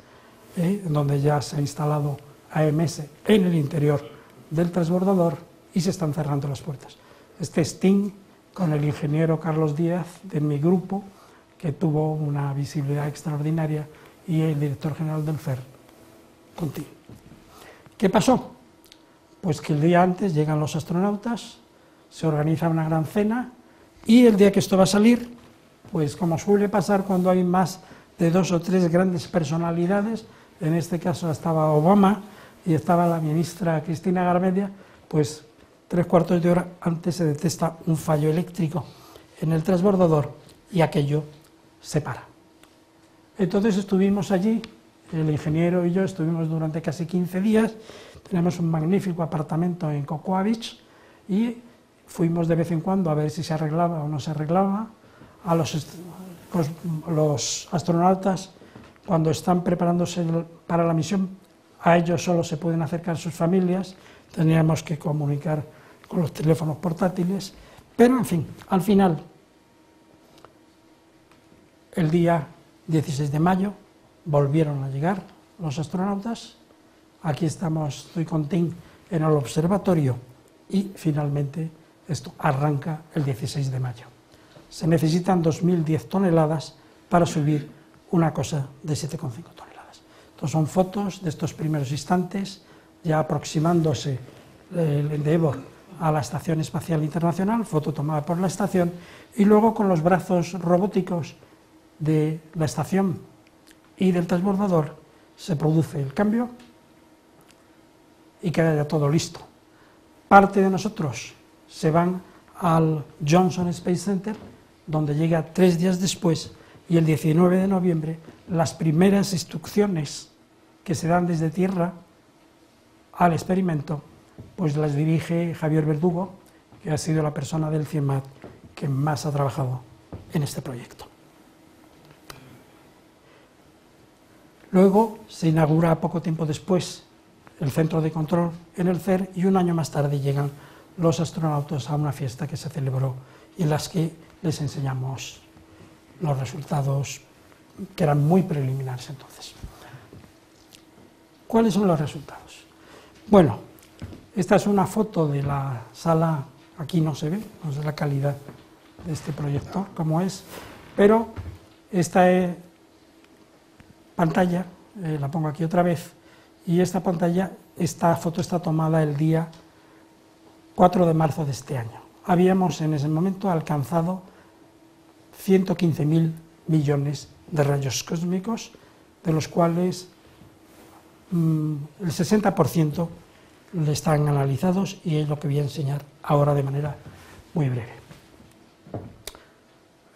en donde ya se ha instalado AMS en el interior del transbordador y se están cerrando las puertas. Este es TIN con el ingeniero Carlos Díaz de mi grupo, que tuvo una visibilidad extraordinaria, y el director general del CERN, Contín. ¿Qué pasó? Pues que el día antes llegan los astronautas, se organiza una gran cena, y el día que esto va a salir, pues como suele pasar cuando hay más de 2 o 3 grandes personalidades, en este caso estaba Obama y estaba la ministra Cristina Garmendia, pues 3/4 de hora antes se detecta un fallo eléctrico en el transbordador y aquello se para. Entonces estuvimos allí, el ingeniero y yo estuvimos durante casi 15 días, tenemos un magnífico apartamento en Cocoa Beach y fuimos de vez en cuando a ver si se arreglaba o no se arreglaba. A los astronautas, cuando están preparándose para la misión, a ellos solo se pueden acercar sus familias, teníamos que comunicar con los teléfonos portátiles, pero en fin, al final, el día 16 de mayo, volvieron a llegar los astronautas, aquí estoy con Tim en el observatorio, y finalmente esto arranca el 16 de mayo. Se necesitan 2010 toneladas para subir una cosa de 7,5 toneladas. Estos son fotos de estos primeros instantes, ya aproximándose el Endeavour a la Estación Espacial Internacional, foto tomada por la estación, y luego con los brazos robóticos de la estación y del transbordador se produce el cambio y queda ya todo listo. Parte de nosotros se van al Johnson Space Center, donde llega 3 días después, y el 19 de noviembre las primeras instrucciones que se dan desde Tierra al experimento, pues las dirige Javier Verdugo, que ha sido la persona del CIEMAT que más ha trabajado en este proyecto. Luego se inaugura poco tiempo después el centro de control en el CERN, y un año más tarde llegan los astronautas a una fiesta que se celebró y en las que les enseñamos los resultados, que eran muy preliminares entonces. ¿Cuáles son los resultados? Bueno, esta es una foto de la sala, aquí no se ve, no sé la calidad de este proyector, cómo es, pero esta pantalla, la pongo aquí otra vez, y esta foto está tomada el día 4 de marzo de este año. Habíamos en ese momento alcanzado 115.000 millones de rayos cósmicos, de los cuales el 60% están analizados, y es lo que voy a enseñar ahora de manera muy breve.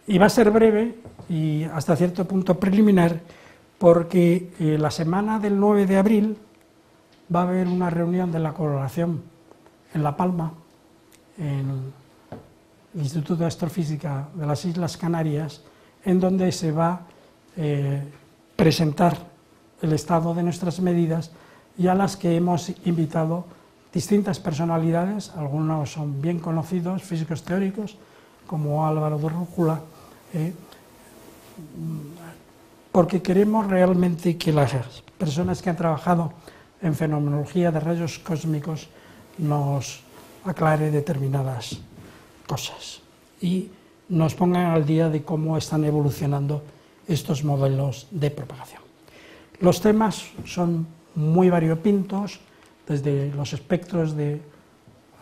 Y va a ser breve y hasta cierto punto preliminar, porque la semana del 9 de abril va a haber una reunión de la colaboración en La Palma, en el Instituto de Astrofísica de las Islas Canarias, en donde se va a presentar el estado de nuestras medidas, y a las que hemos invitado distintas personalidades, algunos son bien conocidos, físicos teóricos, como Álvaro de Rújula, porque queremos realmente que las personas que han trabajado en fenomenología de rayos cósmicos nos aclare determinadas cosas y nos pongan al día de cómo están evolucionando estos modelos de propagación. Los temas son muy variopintos, desde los espectros de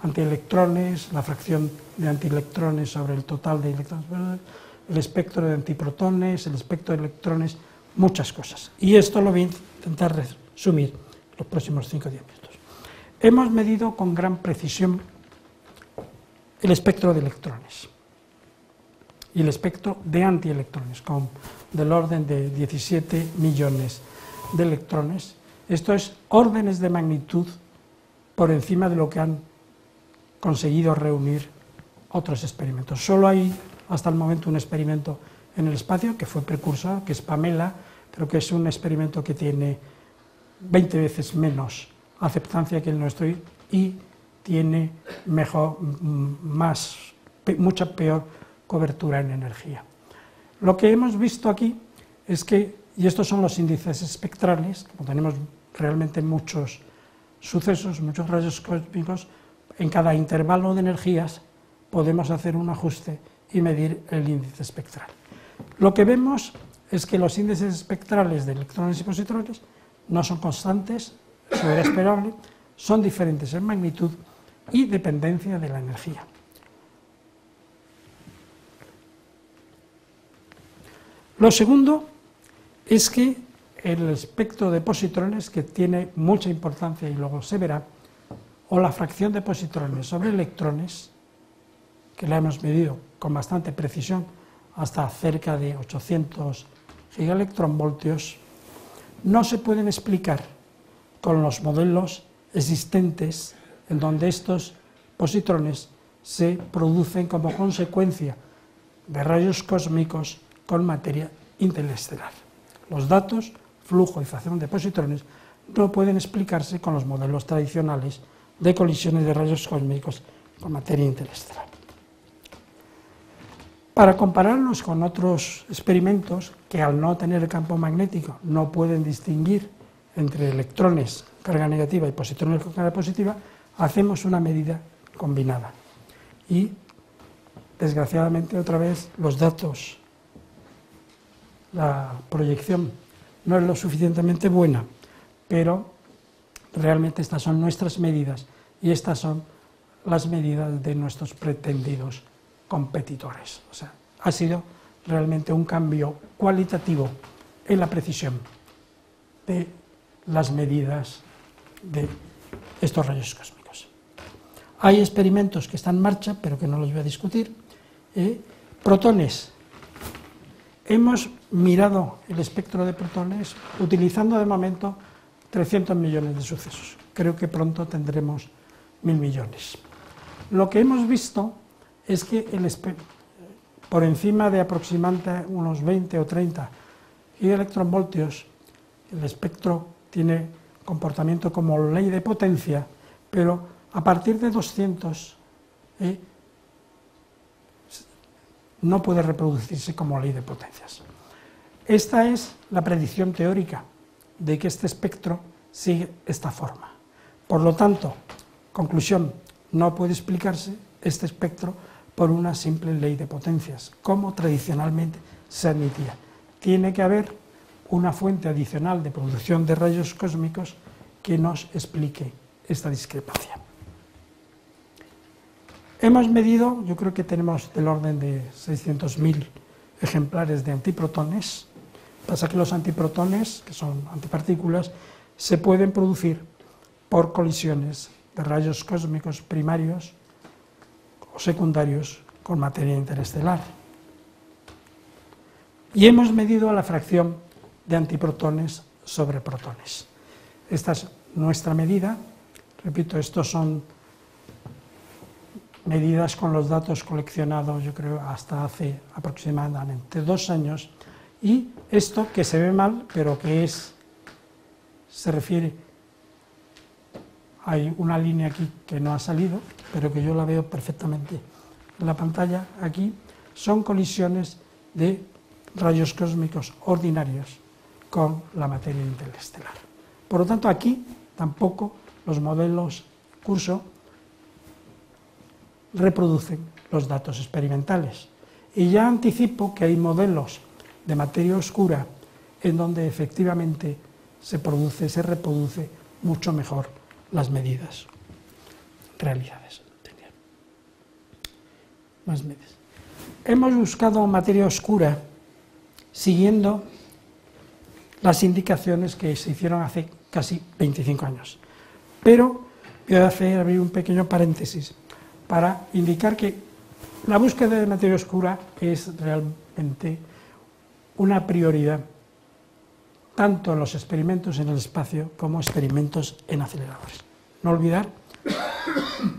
antielectrones, la fracción de antielectrones sobre el total de electrones, el espectro de antiprotones, el espectro de electrones, muchas cosas. Y esto lo voy a intentar resumir en los próximos 5 o 10 minutos. Hemos medido con gran precisión el espectro de electrones y el espectro de antielectrones, del orden de 17 millones de electrones. Esto es órdenes de magnitud por encima de lo que han conseguido reunir otros experimentos. Solo hay hasta el momento un experimento en el espacio que fue precursor, que es Pamela, pero que es un experimento que tiene 20 veces menos aceptancia que el nuestro y tiene mucha peor cobertura en energía. Lo que hemos visto aquí es que, y estos son los índices espectrales, como tenemos realmente muchos sucesos, muchos rayos cósmicos, en cada intervalo de energías podemos hacer un ajuste y medir el índice espectral. Lo que vemos es que los índices espectrales de electrones y positrones no son constantes, eso era esperable, son diferentes en magnitud y dependencia de la energía. Lo segundo es que el espectro de positrones, que tiene mucha importancia y luego se verá, o la fracción de positrones sobre electrones, que la hemos medido con bastante precisión, hasta cerca de 800 gigaelectronvoltios, no se pueden explicar con los modelos existentes en donde estos positrones se producen como consecuencia de rayos cósmicos con materia interestelar. Los datos, flujo y fracción de positrones no pueden explicarse con los modelos tradicionales de colisiones de rayos cósmicos con materia interestelar. Para compararlos con otros experimentos que al no tener el campo magnético no pueden distinguir entre electrones, carga negativa, y positrones con carga positiva, hacemos una medida combinada. Y, desgraciadamente, otra vez, los datos, la proyección no es lo suficientemente buena, pero realmente estas son nuestras medidas y estas son las medidas de nuestros pretendidos competidores. O sea, ha sido realmente un cambio cualitativo en la precisión de las medidas de estos rayos cósmicos. Hay experimentos que están en marcha, pero que no los voy a discutir. Protones. Hemos mirado el espectro de protones utilizando de momento 300 millones de sucesos. Creo que pronto tendremos 1000 millones. Lo que hemos visto es que por encima de aproximadamente unos 20 o 30 gigaelectronvoltios, el espectro tiene comportamiento como ley de potencia, pero a partir de 200 no puede reproducirse como ley de potencias. Esta es la predicción teórica de que este espectro sigue esta forma. Por lo tanto, conclusión, no puede explicarse este espectro por una simple ley de potencias, como tradicionalmente se admitía. Tiene que haber una fuente adicional de producción de rayos cósmicos que nos explique esta discrepancia. Hemos medido, yo creo que tenemos del orden de 600.000 ejemplares de antiprotones. Pasa que los antiprotones, que son antipartículas, se pueden producir por colisiones de rayos cósmicos primarios o secundarios con materia interestelar. Y hemos medido la fracción de antiprotones sobre protones. Esta es nuestra medida. Repito, estos son medidas con los datos coleccionados, yo creo, hasta hace aproximadamente 2 años. Y esto, que se ve mal, pero que se refiere, hay una línea aquí que no ha salido, pero que yo la veo perfectamente en la pantalla, aquí, son colisiones de rayos cósmicos ordinarios con la materia interestelar. Por lo tanto, aquí tampoco los modelos curso reproducen los datos experimentales. Y ya anticipo que hay modelos de materia oscura en donde efectivamente se reproduce mucho mejor las medidas realizadas. Más medidas. Hemos buscado materia oscura siguiendo las indicaciones que se hicieron hace casi 25 años. Pero voy a abrir un pequeño paréntesis para indicar que la búsqueda de materia oscura es realmente una prioridad tanto en los experimentos en el espacio como experimentos en aceleradores. No olvidar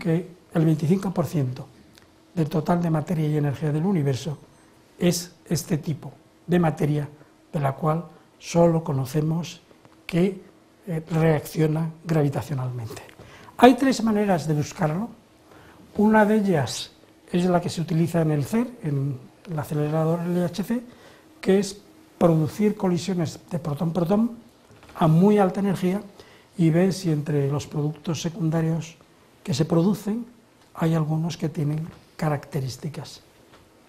que el 25% del total de materia y energía del universo es este tipo de materia, de la cual solo conocemos que reacciona gravitacionalmente. Hay 3 maneras de buscarlo. Una de ellas es la que se utiliza en el CER, en el acelerador LHC, que es producir colisiones de protón-protón a muy alta energía y ver si entre los productos secundarios que se producen hay algunos que tienen características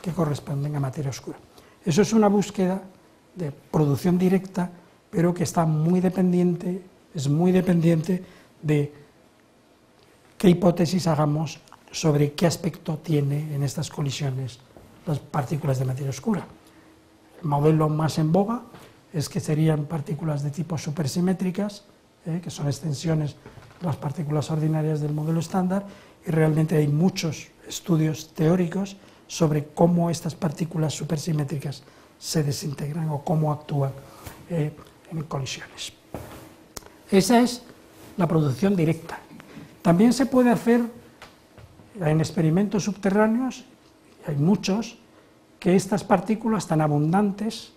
que corresponden a materia oscura. Eso es una búsqueda de producción directa, pero que está muy dependiente, es muy dependiente de qué hipótesis hagamos sobre qué aspecto tiene en estas colisiones las partículas de materia oscura. El modelo más en boga es que serían partículas de tipo supersimétricas, que son extensiones de las partículas ordinarias del modelo estándar, y realmente hay muchos estudios teóricos sobre cómo estas partículas supersimétricas se desintegran o cómo actúan en colisiones. Esa es la producción directa. También se puede hacer en experimentos subterráneos, hay muchos, que estas partículas tan abundantes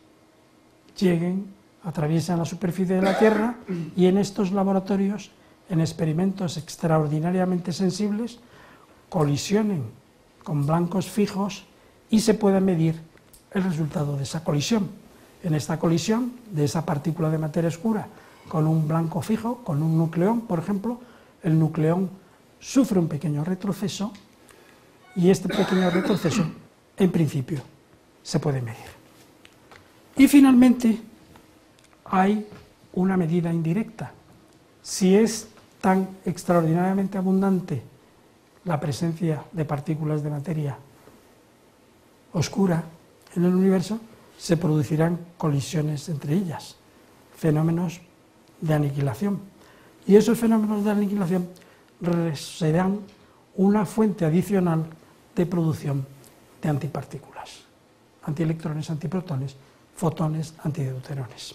lleguen, atraviesen la superficie de la Tierra y en estos laboratorios, en experimentos extraordinariamente sensibles, colisionen con blancos fijos y se pueda medir el resultado de esa colisión. En esta colisión de esa partícula de materia oscura con un blanco fijo, con un nucleón, por ejemplo, el nucleón sufre un pequeño retroceso y este pequeño retroceso, en principio, se puede medir. Y finalmente, hay una medida indirecta. Si es tan extraordinariamente abundante la presencia de partículas de materia oscura en el universo, se producirán colisiones entre ellas, fenómenos de aniquilación. Y esos fenómenos de aniquilación serán una fuente adicional de producción de antipartículas, antielectrones, antiprotones, fotones, antideuterones.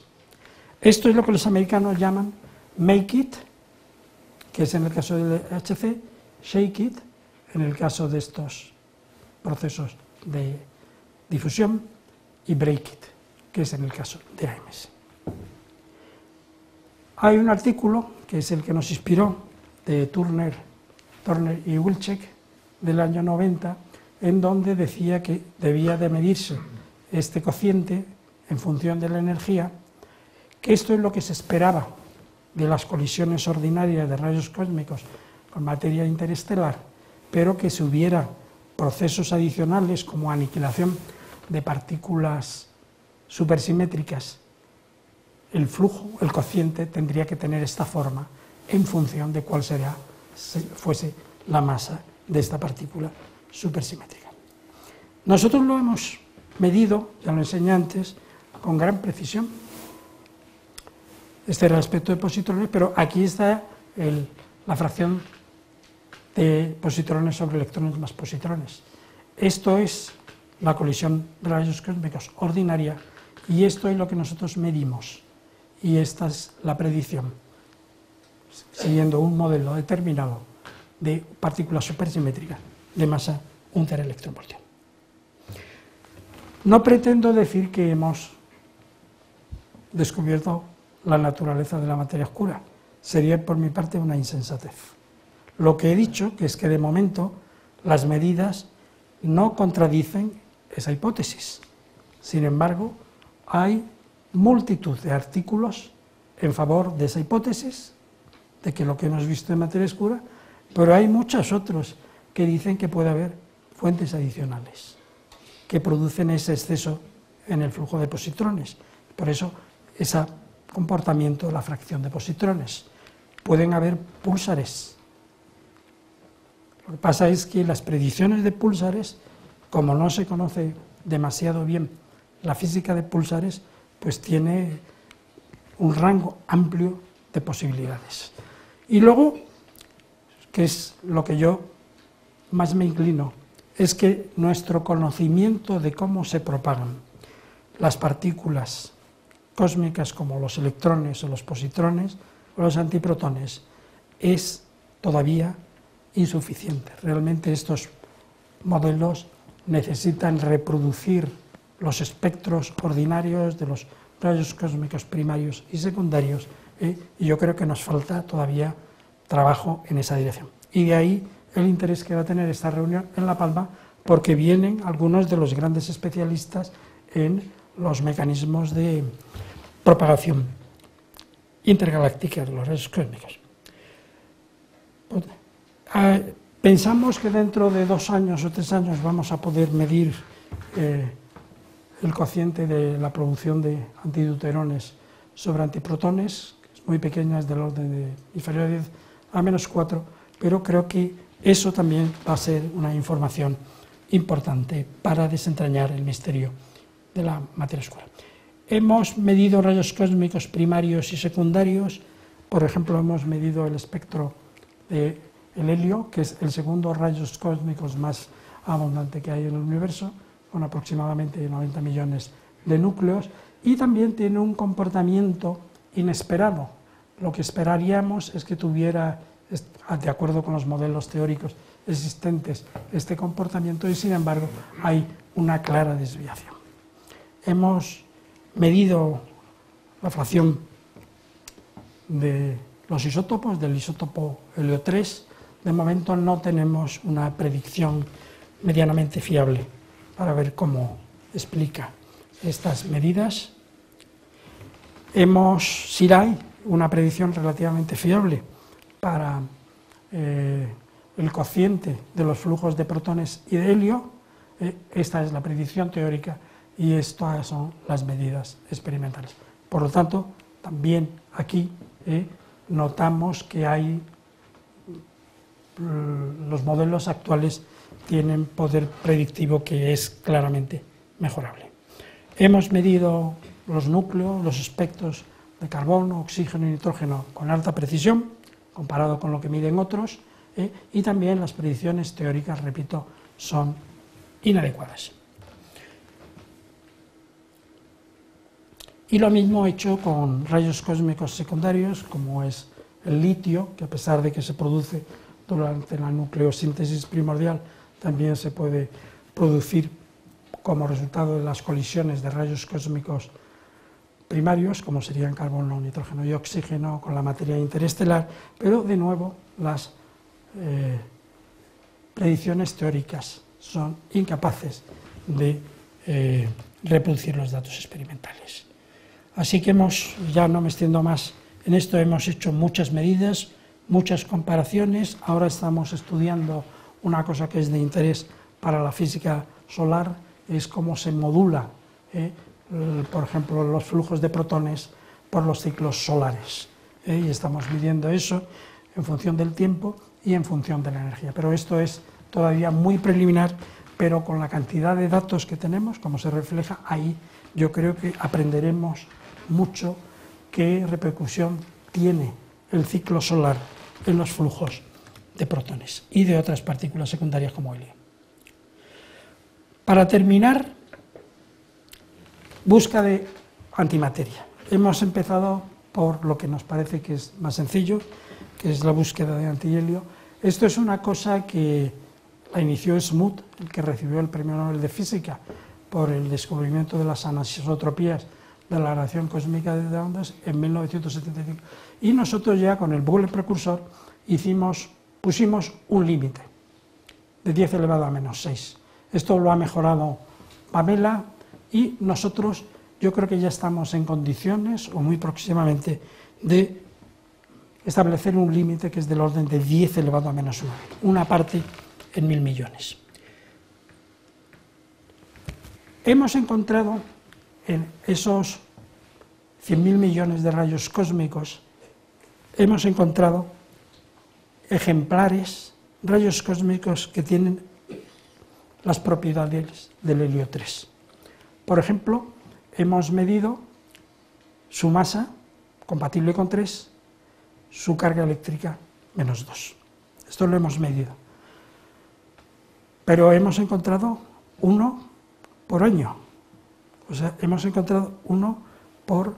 Esto es lo que los americanos llaman make it, que es en el caso del HC, shake it, en el caso de estos procesos de difusión, y break it, que es en el caso de AMS. Hay un artículo, que es el que nos inspiró, de Turner y Wilczek, del año 90, en donde decía que debía de medirse este cociente en función de la energía, que esto es lo que se esperaba de las colisiones ordinarias de rayos cósmicos con materia interestelar, pero que si hubiera procesos adicionales como aniquilación de partículas supersimétricas, el flujo, el cociente, tendría que tener esta forma en función de cuál fuese la masa de esta partícula supersimétrica. Nosotros lo hemos medido, ya lo enseñé antes, con gran precisión. Este era el aspecto de positrones, pero aquí está la fracción de positrones sobre electrones más positrones. Esto es la colisión de rayos cósmicos ordinaria y esto es lo que nosotros medimos. Y esta es la predicción, siguiendo un modelo determinado de partículas supersimétricas de masa 1 teraelectronvoltio. No pretendo decir que hemos descubierto la naturaleza de la materia oscura, sería por mi parte una insensatez. Lo que he dicho que es que de momento las medidas no contradicen esa hipótesis. Sin embargo, hay multitud de artículos en favor de esa hipótesis, de que lo que hemos visto en materia oscura, pero hay muchos otros que dicen que puede haber fuentes adicionales que producen ese exceso en el flujo de positrones. Por eso, ese comportamiento de la fracción de positrones. Pueden haber púlsares. Lo que pasa es que las predicciones de púlsares, como no se conoce demasiado bien la física de púlsares, pues tiene un rango amplio de posibilidades. Y luego, que es lo que yo más me inclino, es que nuestro conocimiento de cómo se propagan las partículas cósmicas como los electrones o los positrones o los antiprotones es todavía insuficiente. Realmente estos modelos necesitan reproducir los espectros ordinarios de los rayos cósmicos primarios y secundarios, y yo creo que nos falta todavía trabajo en esa dirección. Y de ahí el interés que va a tener esta reunión en La Palma, porque vienen algunos de los grandes especialistas en los mecanismos de propagación intergaláctica de los rayos cósmicos. Pensamos que dentro de 2 años o 3 años vamos a poder medir el cociente de la producción de antideuterones sobre antiprotones, que es muy pequeña, es del orden de inferior a 10 a menos 4, pero creo que eso también va a ser una información importante para desentrañar el misterio de la materia oscura. Hemos medido rayos cósmicos primarios y secundarios. Por ejemplo, hemos medido el espectro del helio, que es el segundo rayos cósmicos más abundante que hay en el universo, con aproximadamente 90 millones de núcleos, y también tiene un comportamiento inesperado. Lo que esperaríamos es que tuviera, de acuerdo con los modelos teóricos existentes, este comportamiento, y sin embargo hay una clara desviación. Hemos medido la fracción de los isótopos, del isótopo helio 3. De momento no tenemos una predicción medianamente fiable para ver cómo explica estas medidas. Sí hay una predicción relativamente fiable para el cociente de los flujos de protones y de helio. Esta es la predicción teórica y estas son las medidas experimentales. Por lo tanto, también aquí notamos que los modelos actuales tienen poder predictivo que es claramente mejorable. Hemos medido los núcleos, los espectros de carbono, oxígeno y nitrógeno con alta precisión, comparado con lo que miden otros, y también las predicciones teóricas, repito, son inadecuadas. Y lo mismo hecho con rayos cósmicos secundarios, como es el litio, que a pesar de que se produce durante la nucleosíntesis primordial, también se puede producir como resultado de las colisiones de rayos cósmicos primarios, como serían carbono, nitrógeno y oxígeno, con la materia interestelar, pero de nuevo las predicciones teóricas son incapaces de reproducir los datos experimentales. Así que ya no me extiendo más en esto, hemos hecho muchas medidas, muchas comparaciones. Ahora estamos estudiando una cosa que es de interés para la física solar, es cómo se modula, por ejemplo, los flujos de protones por los ciclos solares. Y estamos midiendo eso en función del tiempo y en función de la energía. Pero esto es todavía muy preliminar, pero con la cantidad de datos que tenemos, como se refleja ahí, yo creo que aprenderemos mucho qué repercusión tiene el ciclo solar en los flujos de protones y de otras partículas secundarias como helio. Para terminar, busca de antimateria. Hemos empezado por lo que nos parece que es más sencillo, que es la búsqueda de antihelio. Esto es una cosa que la inició Smoot, el que recibió el Premio Nobel de Física por el descubrimiento de las anisotropías de la radiación cósmica de ondas en 1975. Y nosotros ya con el Boole precursor pusimos un límite de 10 elevado a menos 6. Esto lo ha mejorado Pamela y nosotros yo creo que ya estamos en condiciones, o muy próximamente, de establecer un límite que es del orden de 10 elevado a menos 1, una parte en 1000 millones. Hemos encontrado en esos 100.000 millones de rayos cósmicos, hemos encontrado ejemplares, rayos cósmicos que tienen las propiedades del helio 3. Por ejemplo, hemos medido su masa, compatible con 3, su carga eléctrica, menos 2. Esto lo hemos medido. Pero hemos encontrado uno por año. O sea, hemos encontrado uno por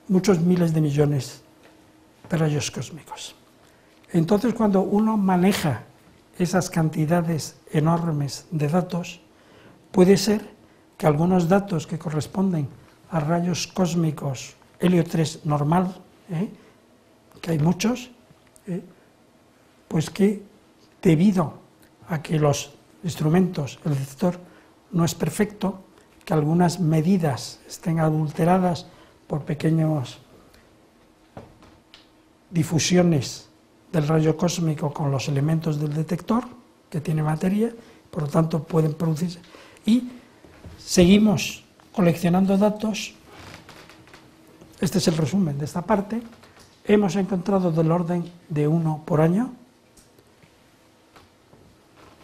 muchos miles de millones de rayos cósmicos. Entonces, cuando uno maneja esas cantidades enormes de datos, puede ser que algunos datos que corresponden a rayos cósmicos helio 3 normal, que hay muchos, pues que debido a que los instrumentos, el detector no es perfecto, que algunas medidas estén adulteradas por pequeñas difusiones del rayo cósmico con los elementos del detector, que tiene materia, por lo tanto pueden producirse, y seguimos coleccionando datos. Este es el resumen de esta parte. Hemos encontrado del orden de 1 por año.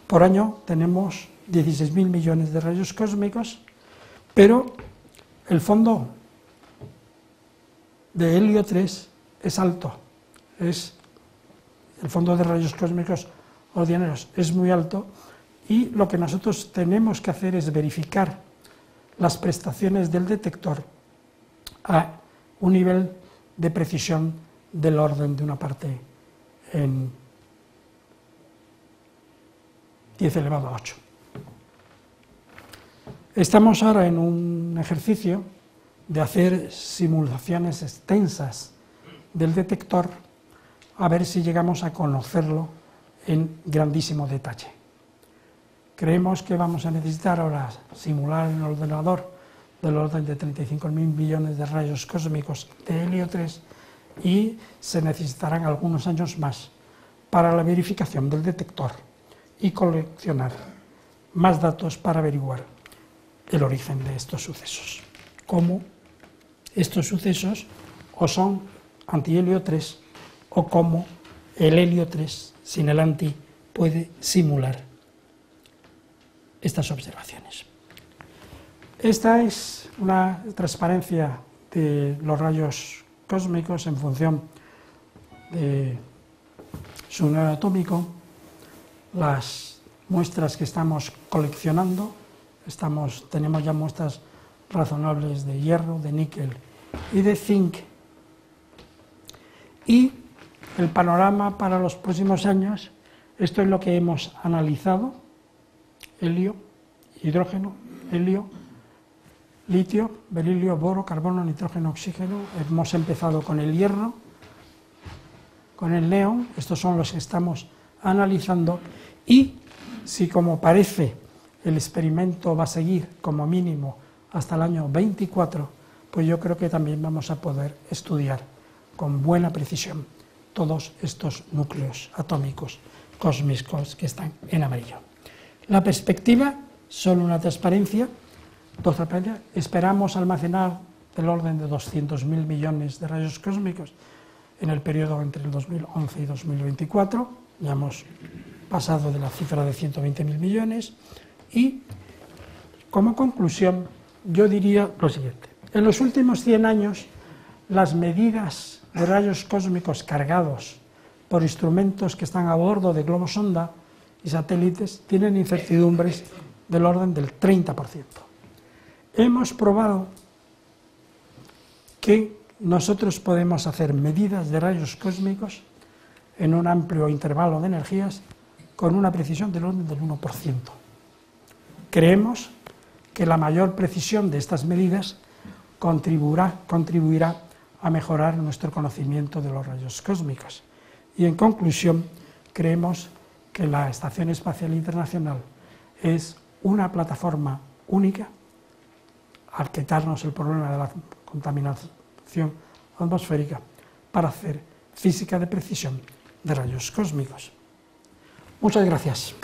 Por año tenemos 16.000 millones de rayos cósmicos, pero el fondo de helio 3 es alto, el fondo de rayos cósmicos ordinarios es muy alto, y lo que nosotros tenemos que hacer es verificar las prestaciones del detector a un nivel de precisión del orden de una parte en 10 elevado a 8. Estamos ahora en un ejercicio de hacer simulaciones extensas del detector, a ver si llegamos a conocerlo en grandísimo detalle. Creemos que vamos a necesitar ahora simular en el ordenador del orden de 35.000 millones de rayos cósmicos de helio 3, y se necesitarán algunos años más para la verificación del detector y coleccionar más datos para averiguar el origen de estos sucesos. Cómo estos sucesos o son antihelio 3 o cómo el helio 3 sin el anti puede simular estas observaciones. Esta es una transparencia de los rayos cósmicos en función de su número atómico, las muestras que estamos coleccionando. Tenemos ya muestras razonables de hierro, de níquel y de zinc, y el panorama para los próximos años. Esto es lo que hemos analizado: helio, hidrógeno, helio, litio, berilio, boro, carbono, nitrógeno, oxígeno. Hemos empezado con el hierro, con el neón. Estos son los que estamos analizando, y si, como parece, el experimento va a seguir como mínimo hasta el año 24, pues yo creo que también vamos a poder estudiar con buena precisión todos estos núcleos atómicos cósmicos que están en amarillo. La perspectiva, solo una transparencia. Esperamos almacenar del orden de 200.000 millones de rayos cósmicos en el periodo entre el 2011 y 2024. Ya hemos pasado de la cifra de 120.000 millones. Y, como conclusión, yo diría lo siguiente: en los últimos 100 años, las medidas de rayos cósmicos cargados por instrumentos que están a bordo de globos sonda y satélites tienen incertidumbres del orden del 30%. Hemos probado que nosotros podemos hacer medidas de rayos cósmicos en un amplio intervalo de energías con una precisión del orden del 1%. Creemos que la mayor precisión de estas medidas contribuirá a mejorar nuestro conocimiento de los rayos cósmicos. Y, en conclusión, creemos que la Estación Espacial Internacional es una plataforma única al quitarnos el problema de la contaminación atmosférica para hacer física de precisión de rayos cósmicos. Muchas gracias.